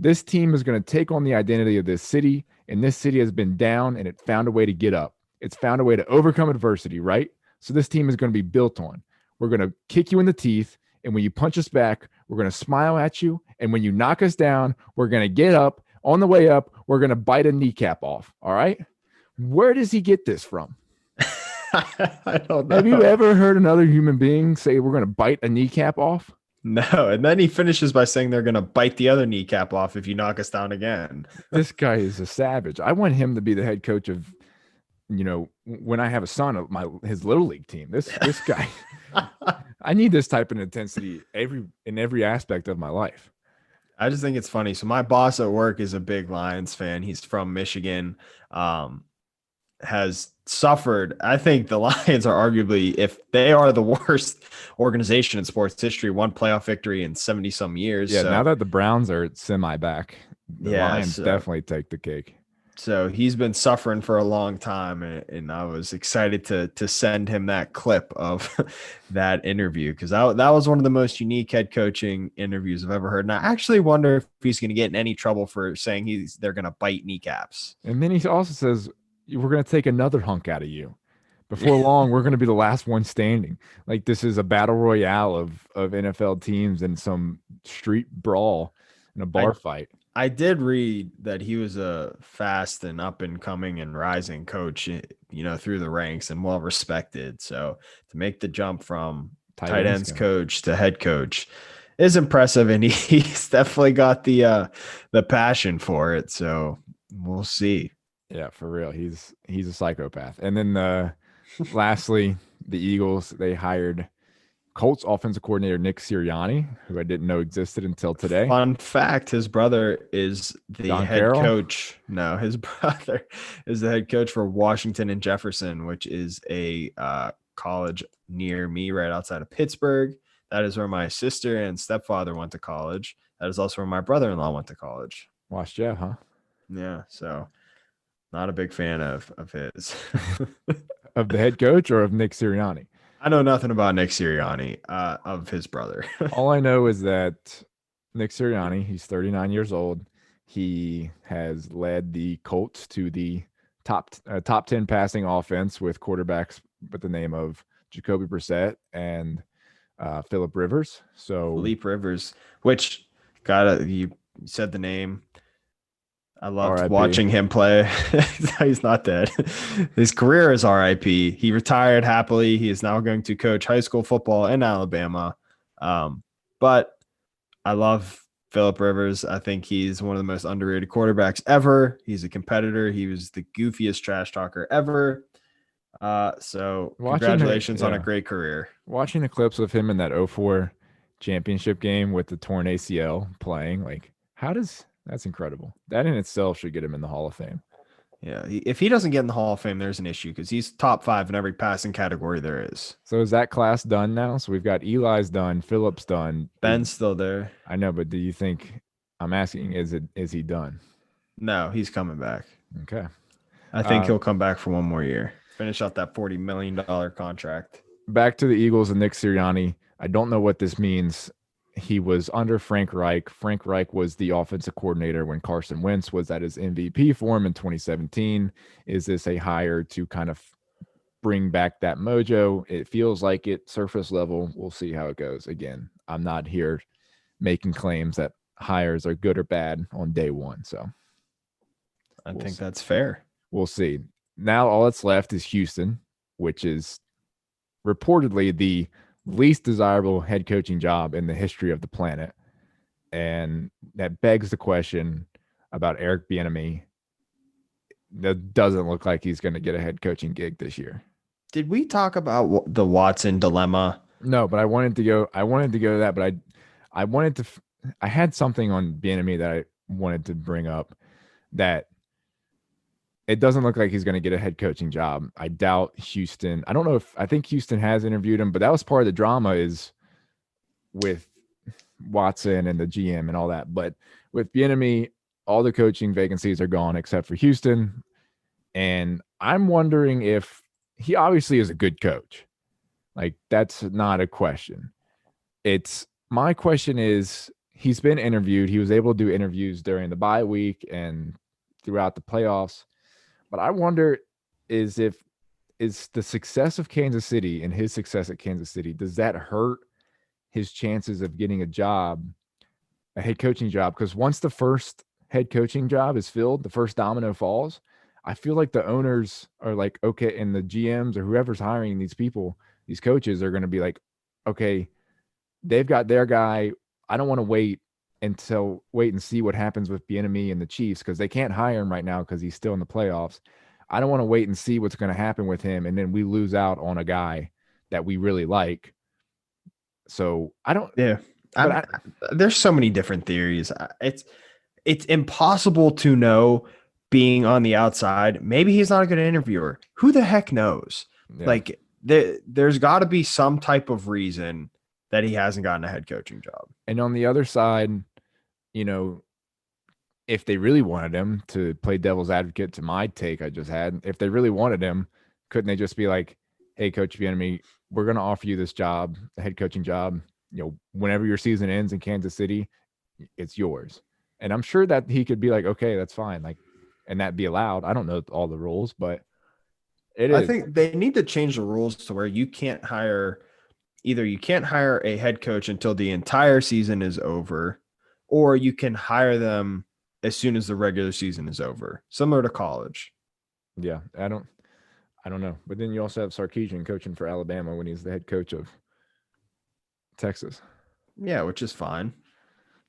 This team is going to take on the identity of this city, and this city has been down, and it found a way to get up. It's found a way to overcome adversity, right? So this team is going to be built on. We're going to kick you in the teeth, and when you punch us back, we're going to smile at you, and when you knock us down, we're going to get up. On the way up, we're going to bite a kneecap off, all right? Where does he get this from? I don't know. Have you ever heard another human being say we're going to bite a kneecap off? No, and then he finishes by saying they're going to bite the other kneecap off if you knock us down again. This guy is a savage. I want him to be the head coach of, when I have a son of his little league team. This guy, I need this type of intensity in every aspect of my life. I just think it's funny. So my boss at work is a big Lions fan. He's from Michigan. Has suffered. I think the Lions are arguably, if they are the worst organization in sports history, one playoff victory in 70 some years. Yeah. So, now that the Browns are semi back, the Lions definitely take the cake. So he's been suffering for a long time. And I was excited to send him that clip of that interview, because that was one of the most unique head coaching interviews I've ever heard. And I actually wonder if he's going to get in any trouble for saying they're going to bite kneecaps. And then he also says, we're going to take another hunk out of you. Before long, we're going to be the last one standing. Like, this is a battle royale of NFL teams and some street brawl and a bar fight. I did read that he was a fast and up and coming and rising coach, through the ranks, and well respected. So to make the jump from tight ends coach to head coach is impressive, and he's definitely got the passion for it. So we'll see. Yeah, for real. He's a psychopath. And then lastly, the Eagles, they hired Colts offensive coordinator Nick Sirianni, who I didn't know existed until today. Fun fact, his brother is the head coach. No, his brother is the head coach for Washington and Jefferson, which is a college near me right outside of Pittsburgh. That is where my sister and stepfather went to college. That is also where my brother-in-law went to college. Watched Jeff, huh? Yeah, so not a big fan of his. Of the head coach or of Nick Sirianni? I know nothing about Nick Sirianni, of his brother. All I know is that Nick Sirianni, he's 39 years old. He has led the Colts to the top 10 passing offense with quarterbacks with the name of Jacoby Brissett and Philip Rivers. So Philip Rivers, which you said the name. I loved watching him play. He's not dead. His career is RIP. He retired happily. He is now going to coach high school football in Alabama. But I love Philip Rivers. I think he's one of the most underrated quarterbacks ever. He's a competitor. He was the goofiest trash talker ever. So congratulations on a great career. Watching the clips of him in that 2004 championship game with the torn ACL playing, that's incredible. That in itself should get him in the Hall of Fame. Yeah, if he doesn't get in the Hall of Fame, there's an issue because he's top 5 in every passing category there is. So is that class done now? So we've got Eli's done, Phillips done. Ben's still there. I know, but do you think I'm asking, is he done? No, he's coming back. Okay. I think he'll come back for one more year. Finish out that $40 million contract. Back to the Eagles and Nick Sirianni. I don't know what this means. He was under Frank Reich. Frank Reich was the offensive coordinator when Carson Wentz was at his MVP form in 2017. Is this a hire to kind of bring back that mojo? It feels like it, surface level. We'll see how it goes. Again, I'm not here making claims that hires are good or bad on day one. So I think that's fair. We'll see. Now all that's left is Houston, which is reportedly the least desirable head coaching job in the history of the planet. And that begs the question about Eric Bieniemy. That doesn't look like he's going to get a head coaching gig this year. Did we talk about the Watson dilemma? No, but I wanted to go to that, but I had something on Bieniemy that I wanted to bring up, that it doesn't look like he's going to get a head coaching job. I doubt Houston. I think Houston has interviewed him, but that was part of the drama is with Watson and the GM and all that. But with Bieniemy, all the coaching vacancies are gone except for Houston. And I'm wondering if he obviously is a good coach. Like, that's not a question. My question is, he's been interviewed. He was able to do interviews during the bye week and throughout the playoffs. But I wonder is the success of Kansas City and his success at Kansas City, does that hurt his chances of getting a head coaching job? Because once the first head coaching job is filled, the first domino falls, I feel like the owners are like, okay, and the GMs or whoever's hiring these people, these coaches are going to be like, okay, they've got their guy. I don't want to wait and see what happens with Bieniemy and the Chiefs, because they can't hire him right now because he's still in the playoffs. I don't want to wait and see what's going to happen with him, and then we lose out on a guy that we really like. So I don't. Yeah, there's so many different theories. It's impossible to know being on the outside. Maybe he's not a good interviewer. Who the heck knows? Yeah. Like there's got to be some type of reason that he hasn't gotten a head coaching job. And on the other side, if they really wanted him, to play devil's advocate to my take I just had, if they really wanted him, couldn't they just be like, hey, Coach Bieniemy, we're going to offer you this job, the head coaching job, whenever your season ends in Kansas City, it's yours. And I'm sure that he could be like, okay, that's fine. Like, and that be allowed. I don't know all the rules, but I think they need to change the rules to where you can't hire a head coach until the entire season is over, or you can hire them as soon as the regular season is over, similar to college. Yeah, I don't know. But then you also have Sarkisian coaching for Alabama when he's the head coach of Texas. Yeah, which is fine.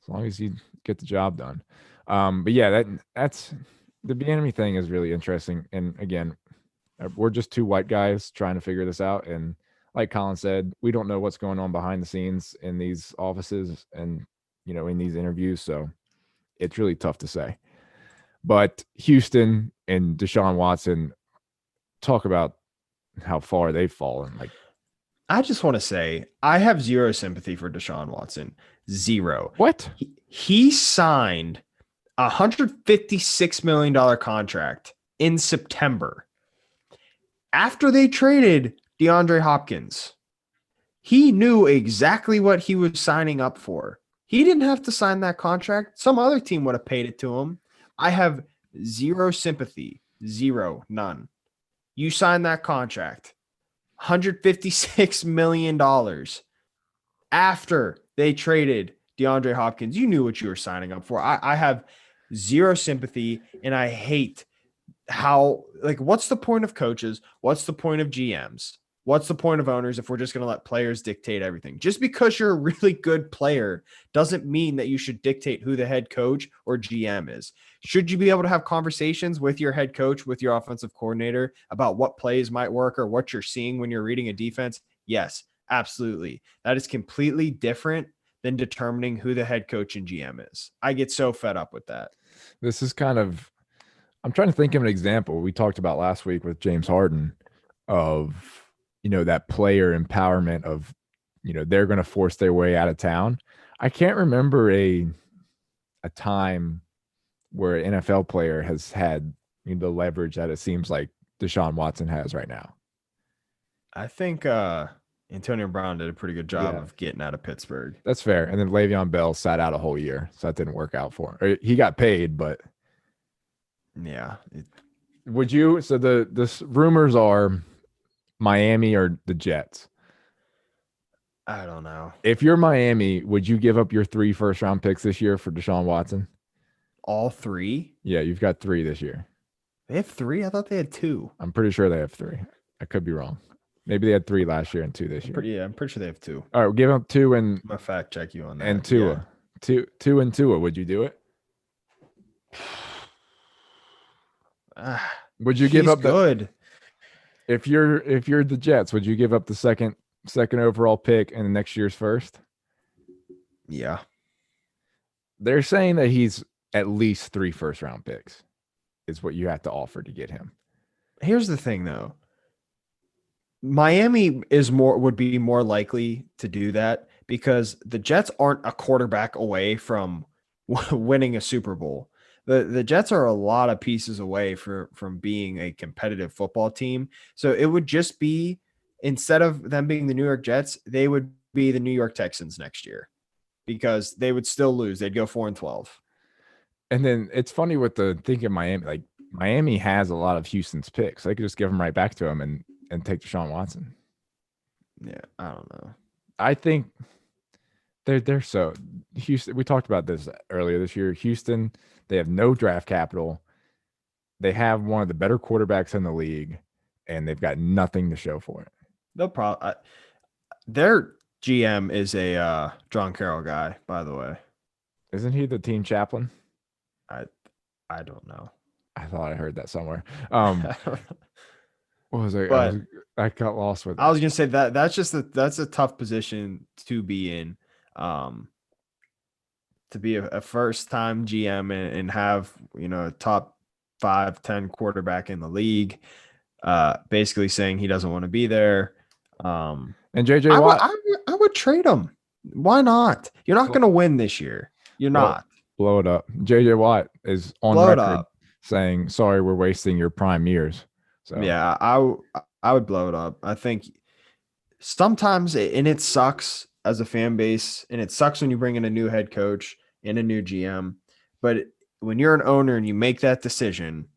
As long as you get the job done. But yeah, that's the Bieniemy thing is really interesting. And again, we're just two white guys trying to figure this out. And like Colin said, we don't know what's going on behind the scenes in these offices and, in these interviews. So it's really tough to say. But Houston and Deshaun Watson, talk about how far they've fallen. Like, I just want to say, I have zero sympathy for Deshaun Watson. Zero. What? He signed a $156 million contract in September after they traded DeAndre Hopkins. He knew exactly what he was signing up for. He didn't have to sign that contract. Some other team would have paid it to him. I have zero sympathy. Zero. None. You signed that contract. $156 million after they traded DeAndre Hopkins. You knew what you were signing up for. I have zero sympathy, and I hate how, what's the point of coaches? What's the point of GMs? What's the point of owners if we're just going to let players dictate everything? Just because you're a really good player doesn't mean that you should dictate who the head coach or GM is. Should you be able to have conversations with your head coach, with your offensive coordinator about what plays might work or what you're seeing when you're reading a defense? Yes, absolutely. That is completely different than determining who the head coach and GM is. I get so fed up with that. This is kind of I'm trying to think of an example we talked about last week with James Harden of, that player empowerment of, they're going to force their way out of town. I can't remember a time where an NFL player has had the leverage that it seems like Deshaun Watson has right now. I think Antonio Brown did a pretty good job Yeah, of getting out of Pittsburgh. that's fair. And then Le'Veon Bell sat out a whole year, so that didn't work out for him. Or he got paid, but Yeah. would you? So the rumors are Miami or the Jets. I don't know. If you're Miami, would you give up your 3 first-round picks this year for Deshaun Watson? All three? Yeah, you've got 3 this year. They have three? I thought they had two. I'm pretty sure they have 3. I could be wrong. Maybe they had 3 last year and 2 this year. Yeah, I'm pretty sure they have two. All right, we'll give up 2 and I'm gonna fact check you on that. and Tua. Yeah. 2 and Tua. Would you do it? Would you give He's up good? if you're the Jets? Would you give up the second overall pick and the next year's first? Yeah. They're saying that he's at least 3 first-round picks is what you have to offer to get him. Here's the thing though. Miami would be more likely to do that because the Jets aren't a quarterback away from winning a Super Bowl. The Jets are a lot of pieces away from being a competitive football team. So it would just be, instead of them being the New York Jets, they would be the New York Texans next year because they would still lose. They'd go 4-12. And then it's funny with the thinking Miami, like Miami has a lot of Houston's picks. They could just give them right back to him and take Deshaun Watson. Yeah, I don't know. I think they're so Houston. We talked about this earlier this year. Houston, they have no draft capital. They have one of the better quarterbacks in the league, and they've got nothing to show for it. No problem. Their GM is a John Carroll guy, by the way. Isn't he the team chaplain? I don't know. I thought I heard that somewhere. What was it? But I got lost with it. I was gonna say that's a tough position to be in. To be a first time GM and have, a top 5-10 quarterback in the league, basically saying he doesn't want to be there. And JJ Watt, I would trade him. Why not? You're not going to win this year. You're not. Blow it up. JJ Watt is on record saying, "Sorry, we're wasting your prime years." So yeah, I would blow it up. I think sometimes it sucks as a fan base, and it sucks when you bring in a new head coach and a new GM. But when you're an owner and you make that decision,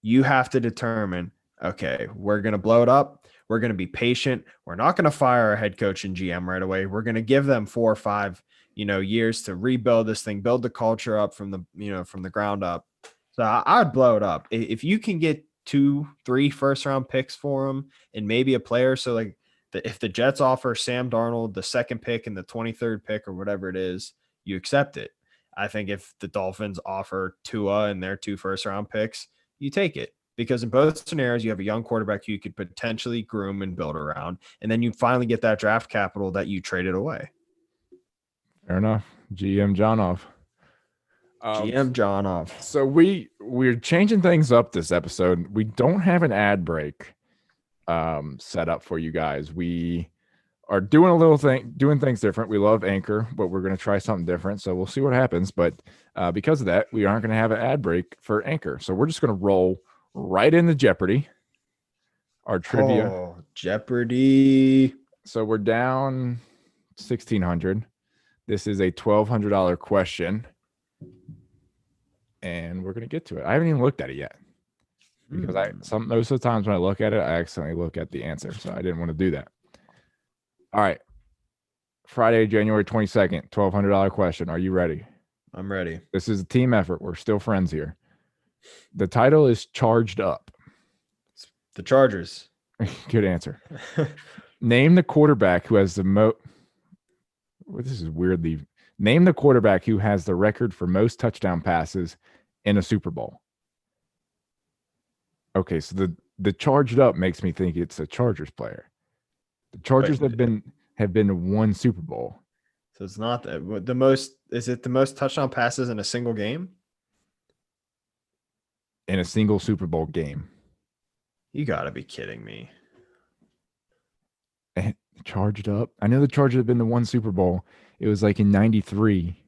you have to determine, okay, we're going to blow it up. We're going to be patient. We're not going to fire our head coach and GM right away. We're going to give them 4 or 5, years to rebuild this thing, build the culture up from the ground up. So I'd blow it up. If you can get 2-3 first round picks for them and maybe a player. So like if the Jets offer Sam Darnold the 2nd pick and the 23rd pick or whatever it is, you accept it. I think if the Dolphins offer Tua and their 2 first round picks, you take it. Because in both scenarios, you have a young quarterback you could potentially groom and build around, and then you finally get that draft capital that you traded away. Fair enough. GM Jonoff. GM Jonoff. So we're changing things up this episode. We don't have an ad break set up for you guys. We are doing things different. We love Anchor, but we're going to try something different. So we'll see what happens. But because of that, we aren't going to have an ad break for Anchor. So we're just going to roll right into Jeopardy, our trivia. Oh, Jeopardy. So we're down 1,600. This is a $1,200 question, and we're going to get to it. I haven't even looked at it yet because most of the times when I look at it, I accidentally look at the answer. So I didn't want to do that. All right. Friday, January 22nd, $1,200 question. Are you ready? I'm ready. This is a team effort. We're still friends here. The title is Charged Up. The Chargers. Good answer. Name the quarterback who has the most. This is weirdly. Name the quarterback who has the record for most touchdown passes in a Super Bowl. Okay, so the Charged Up makes me think it's a Chargers player. The Chargers have been to 1 Super Bowl. So it's not the most. Is it the most touchdown passes in a single game? in a single Super Bowl game. You got to be kidding me. And charged up. I know the Chargers have been to one Super Bowl. It was like in 93.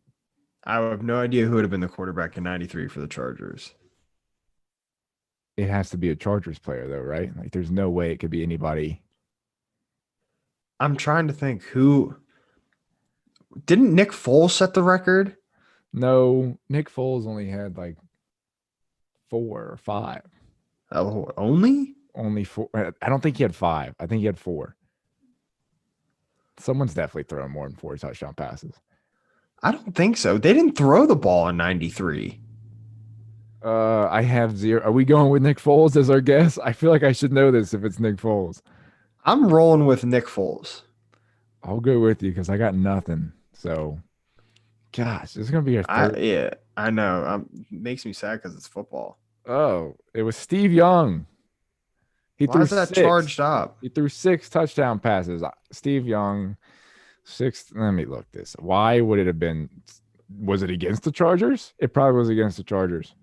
I have no idea who would have been the quarterback in 93 for the Chargers. It has to be a Chargers player, though, right? Like, there's no way it could be anybody. I'm trying to think who. Didn't Nick Foles set the record? No, Nick Foles only had like 4 or 5. Oh, only? Only 4. I don't think he had 5. I think he had 4. Someone's definitely thrown more than 4 touchdown passes. I don't think so. They didn't throw the ball in 93. I have 0. Are we going with Nick Foles as our guess? I feel like I should know this if it's Nick Foles. I'm rolling with Nick Foles. I'll go with you because I got nothing. So, gosh, this is gonna be our third. Yeah, I know. Makes me sad because it's football. Oh, it was Steve Young. He Why threw is that 6. charged up? He threw 6 touchdown passes. Steve Young, 6. Let me look this. Why would it have been? Was it against the Chargers? It probably was against the Chargers.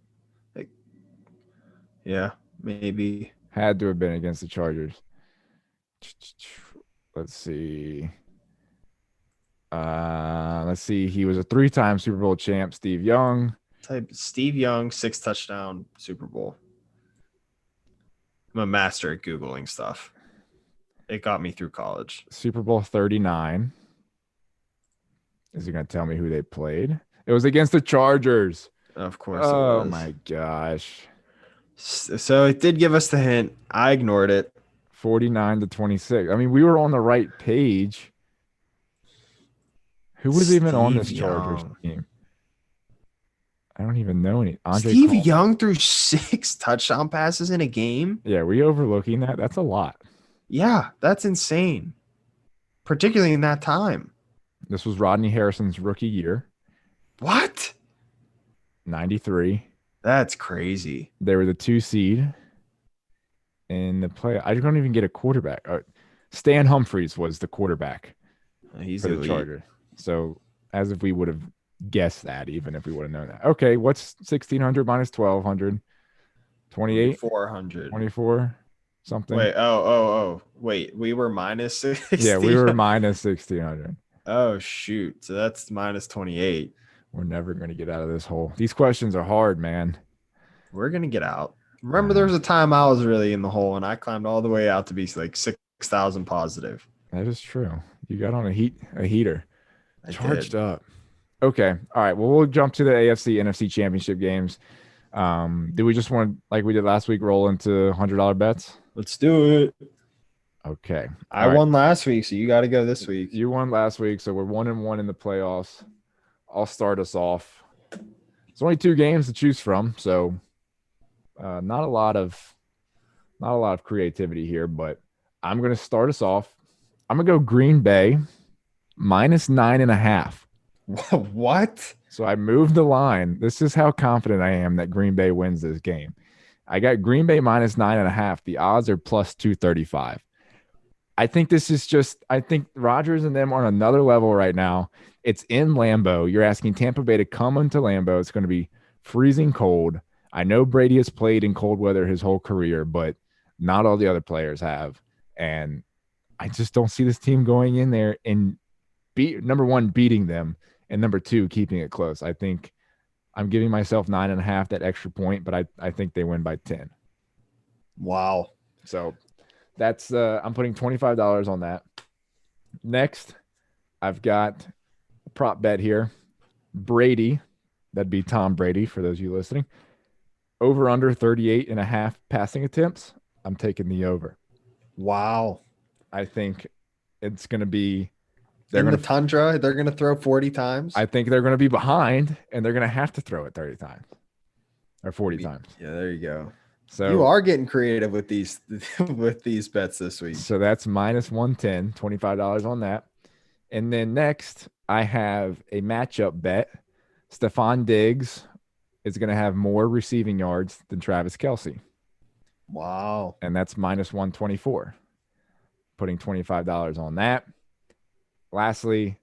Yeah, maybe. Had to have been against the Chargers. Let's see. Let's see. He was a 3-time Super Bowl champ, Steve Young. Type Steve Young, 6 touchdown Super Bowl. I'm a master at Googling stuff. It got me through college. Super Bowl 39. Is he going to tell me who they played? It was against the Chargers. Of course Oh, it was. my gosh. So it did give us the hint. I ignored it. 49-26. I mean, we were on the right page. Who was even on this Steve Chargers Young. team? I don't even know any. Steve Coleman. Young threw 6 touchdown passes in a game. Yeah, are we overlooking that? That's a lot. Yeah, that's insane. Particularly in that time. This was Rodney Harrison's rookie year, What? 93. That's crazy. They were the 2 seed in the play. I don't even get a quarterback. Stan Humphries was the quarterback He's for the elite. Chargers. So as if we would have guessed that, even if we would have known that. Okay, what's 1,600 minus 1,200? 28? 400. 24? Something? Wait, oh. Wait, we were minus 16? Yeah, we were minus 1,600. Oh, shoot. So that's minus 28. We're never going to get out of this hole. These questions are hard, man. We're going to get out. Remember, there was a time I was really in the hole, and I climbed all the way out to be like 6,000 positive. That is true. You got on a heater. I Charged did. up. Okay. All right. Well, we'll jump to the AFC, NFC championship games. Do we just want, like we did last week, roll into $100 bets? Let's do it. Okay. I All right. won last week, so you got to go this week. You won last week, so we're 1-1 in the playoffs. I'll start us off. It's only 2 games to choose from, so not a lot of creativity here, but I'm going to start us off. I'm going to go Green Bay minus 9.5. What? So I moved the line. This is how confident I am that Green Bay wins this game. I got Green Bay minus 9.5. The odds are plus 235. I think this is just, I think Rodgers and them are on another level right now. It's in Lambeau. You're asking Tampa Bay to come into Lambeau. It's going to be freezing cold. I know Brady has played in cold weather his whole career, but not all the other players have. And I just don't see this team going in there and number one, beating them, and number 2, keeping it close. I think I'm giving myself 9.5, that extra point, but I think they win by 10. Wow. So that's I'm putting $25 on that. Next, I've got a prop bet here. Brady, that'd be Tom Brady for those of you listening. Over under 38.5 passing attempts. I'm taking the over. Wow. I think it's going to be In the tundra, they're going to throw 40 times. I think they're going to be behind, and they're going to have to throw it 30 times or 40 times. Yeah, there you go. So you are getting creative with these bets this week. So that's minus 110, $25 on that. And then next, I have a matchup bet. Stephon Diggs is going to have more receiving yards than Travis Kelce. Wow. And that's minus 124. Putting $25 on that. Lastly,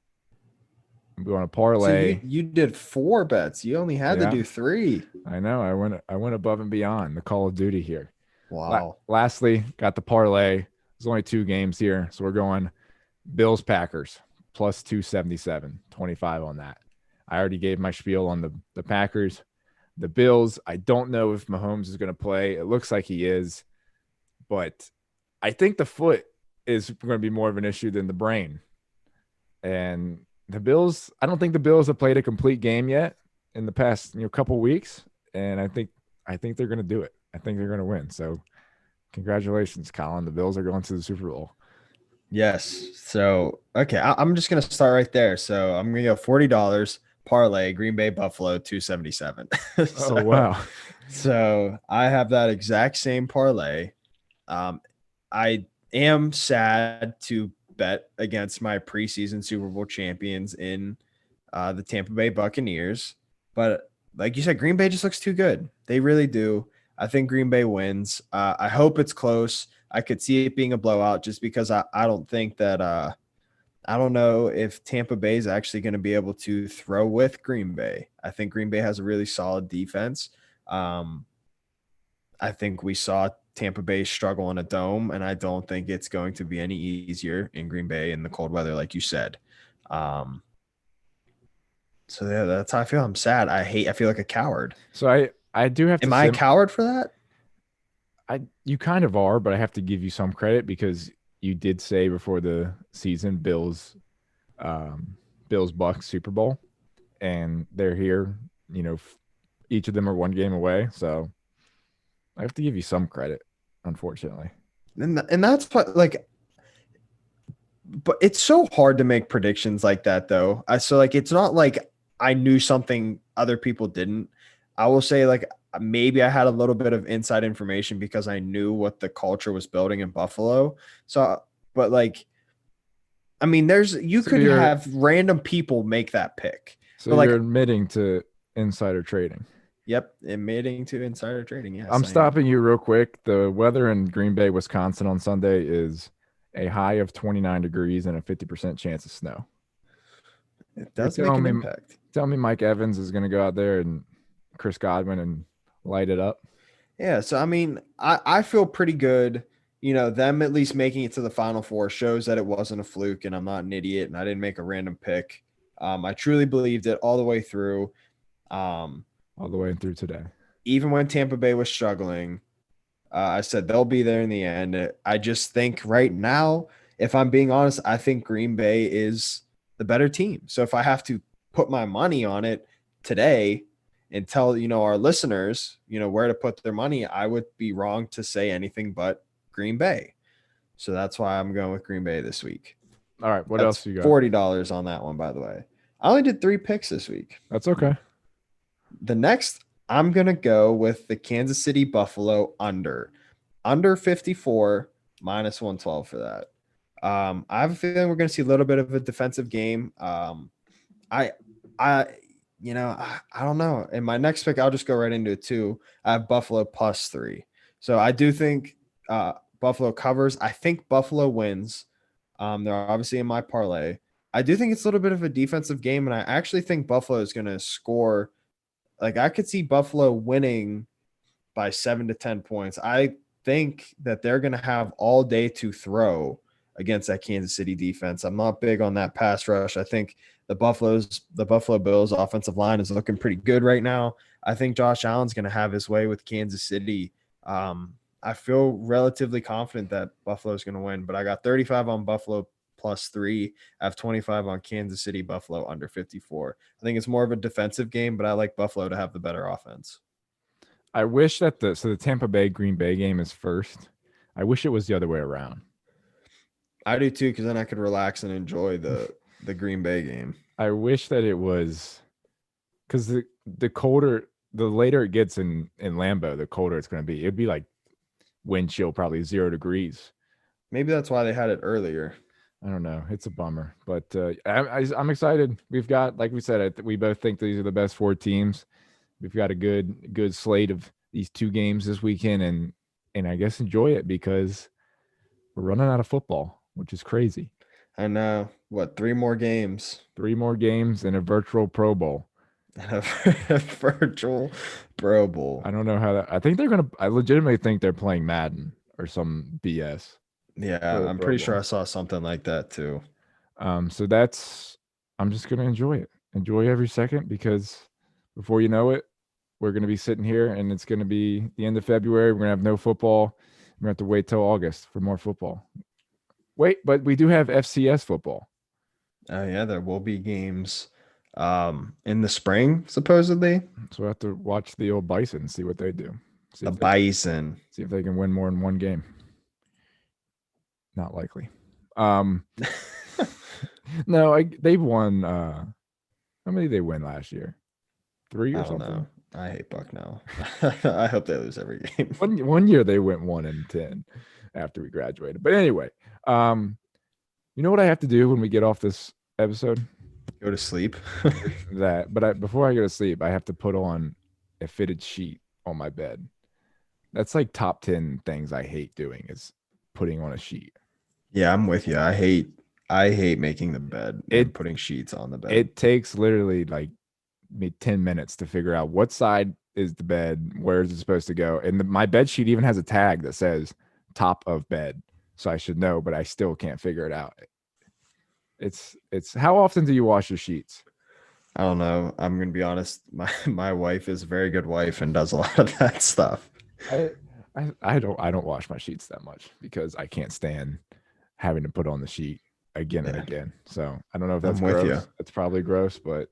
I'm going to So parlay. you did 4 bets. You only had to Yeah, do 3. I know. I went above and beyond the Call of Duty here. Wow. Lastly, got the parlay. There's only 2 games here, so we're going Bills Packers plus 277, 25 on that. I already gave my spiel on the Packers. The Bills, I don't know if Mahomes is going to play. It looks like he is, but I think the foot is going to be more of an issue than the brain. And the Bills, I don't think the Bills have played a complete game yet in the past couple weeks, and I think they're going to do it. I think they're going to win. So congratulations, Colin. The Bills are going to the Super Bowl. Yes. So okay, I'm just gonna start right there. So I'm gonna go $40 parlay Green Bay Buffalo 277. Oh so wow. so I have that exact same parlay. I am sad to bet against my preseason Super Bowl champions in the Tampa Bay Buccaneers, but like you said, Green Bay just looks too good. They really do. I think Green Bay wins. I hope it's close. I could see it being a blowout just because I don't think that I don't know if Tampa Bay is actually going to be able to throw with Green Bay. I think Green Bay has a really solid defense. Um, I think we saw Tampa Bay struggle in a dome, and I don't think it's going to be any easier in Green Bay in the cold weather, like you said. Um, so yeah, that's how I feel. I'm sad. I feel like a coward. So I do have to Am I a say coward for that? you kind of are, but I have to give you some credit because you did say before the season um Bills Bucks Super Bowl, and they're here, each of them are 1 game away, so I have to give you some credit, unfortunately. And that's what like but it's so hard to make predictions like that though. So like it's not like I knew something other people didn't. I will say like maybe I had a little bit of inside information because I knew what the culture was building in Buffalo. So but like I mean there's you So could you're have random people make that pick. so But you're like admitting to insider trading. yep, admitting to insider trading. Yes, I'm I am. stopping you real quick. The weather in Green Bay, Wisconsin on Sunday is a high of 29 degrees and a 50% chance of snow. It You're does make telling an me impact. Mike Evans is going to go out there and Chris Godwin and light it up? Yeah, so I mean, I feel pretty good. You know, them at least making it to the final four shows that it wasn't a fluke and I'm not an idiot and I didn't make a random pick. I truly believed it all the way through. Um, All the way through today. Even when Tampa Bay was struggling, I said they'll be there in the end. I just think right now, if I'm being honest, I think Green Bay is the better team. So if I have to put my money on it today and tell, our listeners, where to put their money, I would be wrong to say anything but Green Bay. So that's why I'm going with Green Bay this week. All right. What That's else you got? $40 on that one, by the way. I only did 3 picks this week. That's okay. The next, I'm going to go with the Kansas City Buffalo under 54 minus 112 for that. I have a feeling we're going to see a little bit of a defensive game. I, I, I don't know. In my next pick, I'll just go right into it too. I have Buffalo +3. So I do think Buffalo covers. I think Buffalo wins. They're obviously in my parlay. I do think it's a little bit of a defensive game, and I actually think Buffalo is going to score. Like I could see Buffalo winning by 7 to 10 points. I think that they're going to have all day to throw against that Kansas City defense. I'm not big on that pass rush. I think the Buffalo Bills offensive line is looking pretty good right now. I think Josh Allen's going to have his way with Kansas City. I feel relatively confident that Buffalo is going to win, but I got 35 on Buffalo +3. I have 25 on Kansas City Buffalo under 54. I think it's more of a defensive game, but I like Buffalo to have the better offense. I wish that the Tampa Bay Green Bay game is first. I wish it was the other way around. I do too, because then I could relax and enjoy the Green Bay game. I wish that it was because the later it gets in Lambeau, the colder it's going to be. It'd be like wind chill, probably 0 degrees. Maybe that's why they had it earlier. I don't know. It's a bummer, but I'm excited. We've got, like we said, we both think these are the best 4 teams. We've got a good slate of these 2 games this weekend, and I guess enjoy it because we're running out of football, which is crazy. I know. what, 3 more games? 3 more games and a virtual Pro Bowl. A virtual Pro I Bowl. don't know how that. I think they're gonna. I legitimately think they're playing Madden or some BS for Yeah, the I'm Pro pretty sure Bowl. I saw something like that too. So that's. I'm just gonna enjoy it. Enjoy every second because before you know it, we're gonna be sitting here and it's gonna be the end of February. We're gonna have no football. We're gonna have to wait till August for more football. Wait, but we do have FCS football. Oh yeah, there will be games in the spring, supposedly. So we have to watch the old Bison and see what they do. See The if they can Bison. see if they can win more in one game. Not likely. Um, no, they've won. How many did they win last year? 3 I or don't know. something. I hate Bucknell. I hope they lose every game. One year they went 1-10 after we graduated. But anyway, um, you know what I have to do when we get off this episode? Go to sleep. Before I go to sleep, I have to put on a fitted sheet on my bed. That's like top 10 things I hate doing is putting on a sheet. Yeah, I'm with you. I hate making the bed and It putting sheets on the bed. it takes literally like me 10 minutes to figure out what side is the bed, where is it supposed to go. And my bed sheet even has a tag that says top of bed. So I should know, but I still can't figure it out. It's how often do you wash your sheets? I don't know. I'm gonna be honest. My wife is a very good wife and does a lot of that stuff. I I don't wash my sheets that much because I can't stand having to put on the sheet again and Yeah, again. So I don't know if that's I'm with you. gross. That's probably gross, but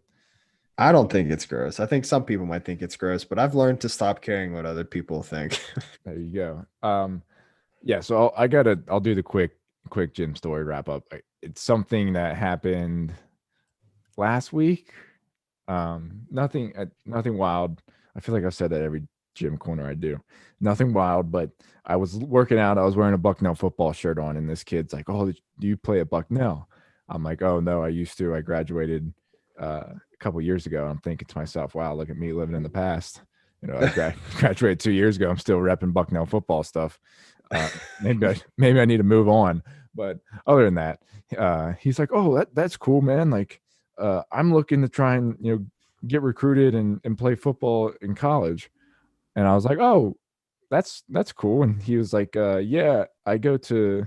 I don't think it's gross. I think some people might think it's gross, but I've learned to stop caring what other people think. there you go. Yeah, so I'll do the quick gym story wrap up. It's something that happened last week. Nothing wild. I feel like I've said that every gym corner I do. Nothing wild, but I was working out. I was wearing a Bucknell football shirt on, and this kid's like, "Oh, do you play at Bucknell?" I'm like, "Oh no, I used to. I graduated a couple years ago." I'm thinking to myself, "Wow, look at me living in the past." I graduated 2 years ago. I'm still repping Bucknell football stuff. Maybe I need to move on. But other than that, he's like, "Oh, that's cool, man. Like, I'm looking to try and get recruited and play football in college." And I was like, "Oh, that's cool." And he was like, "Yeah, I go to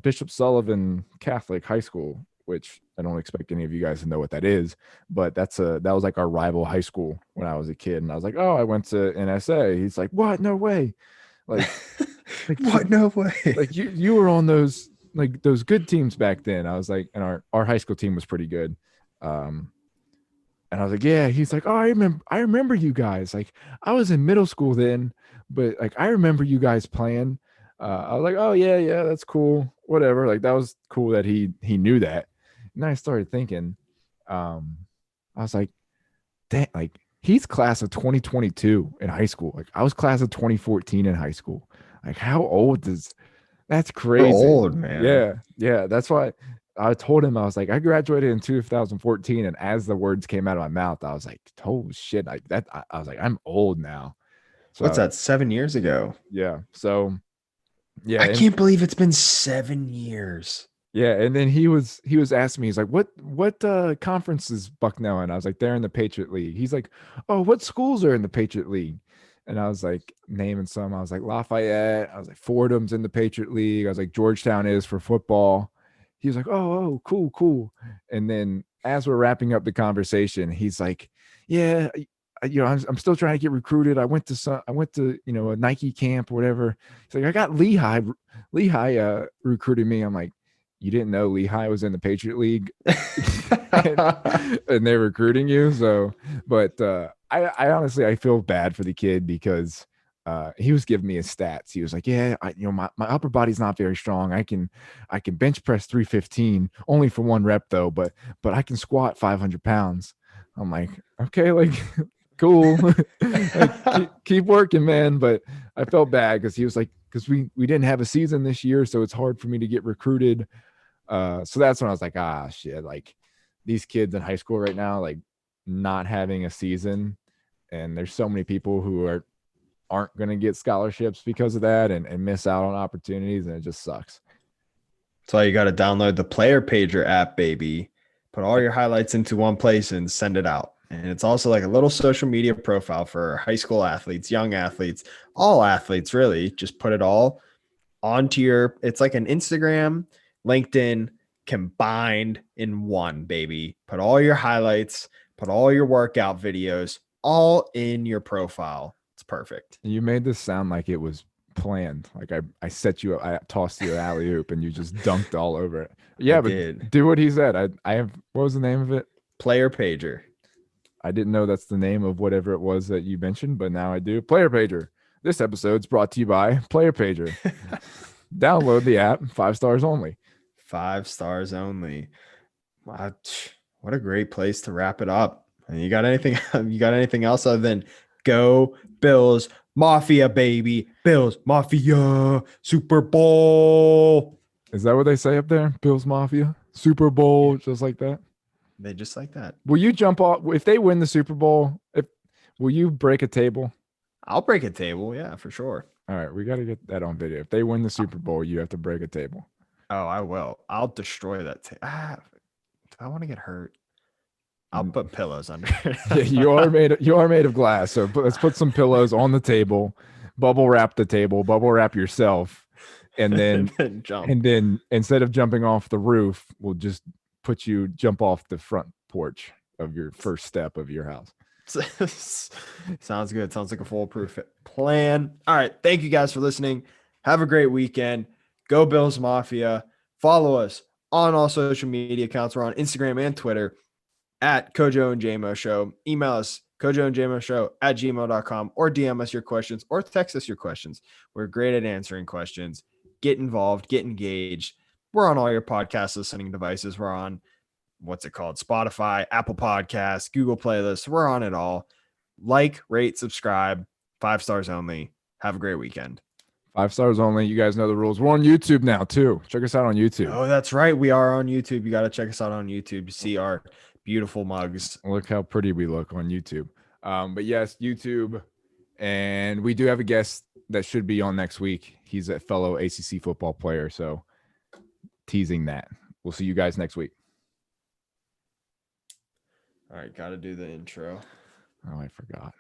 Bishop Sullivan Catholic High School, which I don't expect any of you guys to know what that is, but that was like our rival high school when I was a kid." And I was like, "Oh, I went to NSA." He's like, "What? No way!" Like, like, What? No way. like you were on those good teams back then. I was like, and our high school team was pretty good. Um, and I was like, yeah. He's like, oh, I remember you guys. Like, I was in middle school then, but like I remember you guys playing. I was like, oh yeah, yeah, that's cool. Whatever. Like that was cool that he knew that. And then I started thinking, um, I was like, dang, like he's class of 2022 in high school. Like I was class of 2014 in high school. Like how old does that's We're crazy. old, man. Yeah, yeah. That's why I told him I was like, I graduated in 2014, and as the words came out of my mouth, I was like, "Oh shit!" Like that. I was like, "I'm old now." What's So that? 7 years ago. yeah. So yeah, I and can't believe it's been 7 years. yeah, and then he was asking me, he's like, "What conference is Bucknell in?" I was like, "They're in the Patriot League." He's like, "Oh, what schools are in the Patriot League?" And I was like naming some. I was like Lafayette. I was like Fordham's in the Patriot League. I was like Georgetown is for football. He was like, "Oh, cool, cool." And then as we're wrapping up the conversation, he's like, "Yeah, I'm still trying to get recruited. I went to a Nike camp or whatever." He's like, "I got Lehigh recruited me." I'm like, you didn't know Lehigh was in the Patriot League and, and they're recruiting you. So, but I honestly I feel bad for the kid because he was giving me his stats. He was like, "Yeah, my upper body's not very strong. I can bench press 315 only for one rep though, but I can squat 500 pounds." I'm like, okay, like cool, like keep working, man. But I felt bad because he was like, because we didn't have a season this year, so it's hard for me to get recruited. So that's when I was like, ah, shit, like these kids in high school right now, like not having a season, and there's so many people who aren't going to get scholarships because of that and miss out on opportunities, and it just sucks. That's why you got to download the Player Pager app, baby. Put all your highlights into one place and send it out. And it's also like a little social media profile for high school athletes, young athletes, all athletes, really. Just put it all onto it's like an Instagram, LinkedIn combined in one, baby. Put all your highlights, put all your workout videos all in your profile. It's perfect. You made this sound like it was planned. Like I set you up, I tossed you an alley oop and you just dunked all over it. I Yeah, but did. do what he said. I have, what was the name of it? Player Pager. I didn't know that's the name of whatever it was that you mentioned, but now I do. Player Pager. This episode's brought to you by Player Pager. Download the app, 5 stars only. 5 stars only. Wow, what a great place to wrap it up. And you got anything? You got anything else other than go Bills Mafia, baby? Bills Mafia Super Bowl. Is that what they say up there? Bills Mafia, Super Bowl, just like that. They just like that. Will you jump off if they win the Super Bowl? Will you break a table? I'll break a table. Yeah, for sure. All right, we got to get that on video. If they win the Super Bowl, you have to break a table. Oh, I will. I'll destroy that table. Do I want to get hurt? I'll put pillows under it. Yeah, you are made of glass. So let's put some pillows on the table, bubble wrap the table, bubble wrap yourself, and then jump. And then instead of jumping off the roof, we'll just jump off the front porch of your first step of your house. Sounds good. Sounds like a foolproof plan. All right. Thank you guys for listening. Have a great weekend. Go Bills Mafia. Follow us on all social media accounts. We're on Instagram and Twitter at CoJo and JMO Show. Email us, CoJo and JMO Show at gmail.com, or DM us your questions or text us your questions. We're great at answering questions. Get involved, get engaged. We're on all your podcast listening devices. We're on, what's it called? Spotify, Apple Podcasts, Google Playlists. We're on it all. Like, rate, subscribe. 5 stars only. Have a great weekend. 5 stars only. You guys know the rules. We're on YouTube now too. Check us out on YouTube. Oh, that's right. We are on YouTube. You got to check us out on YouTube to see our beautiful mugs. Look how pretty we look on YouTube. But yes, YouTube. And we do have a guest that should be on next week. He's a fellow ACC football player. So teasing that. We'll see you guys next week. All right. Got to do the intro. Oh, I forgot.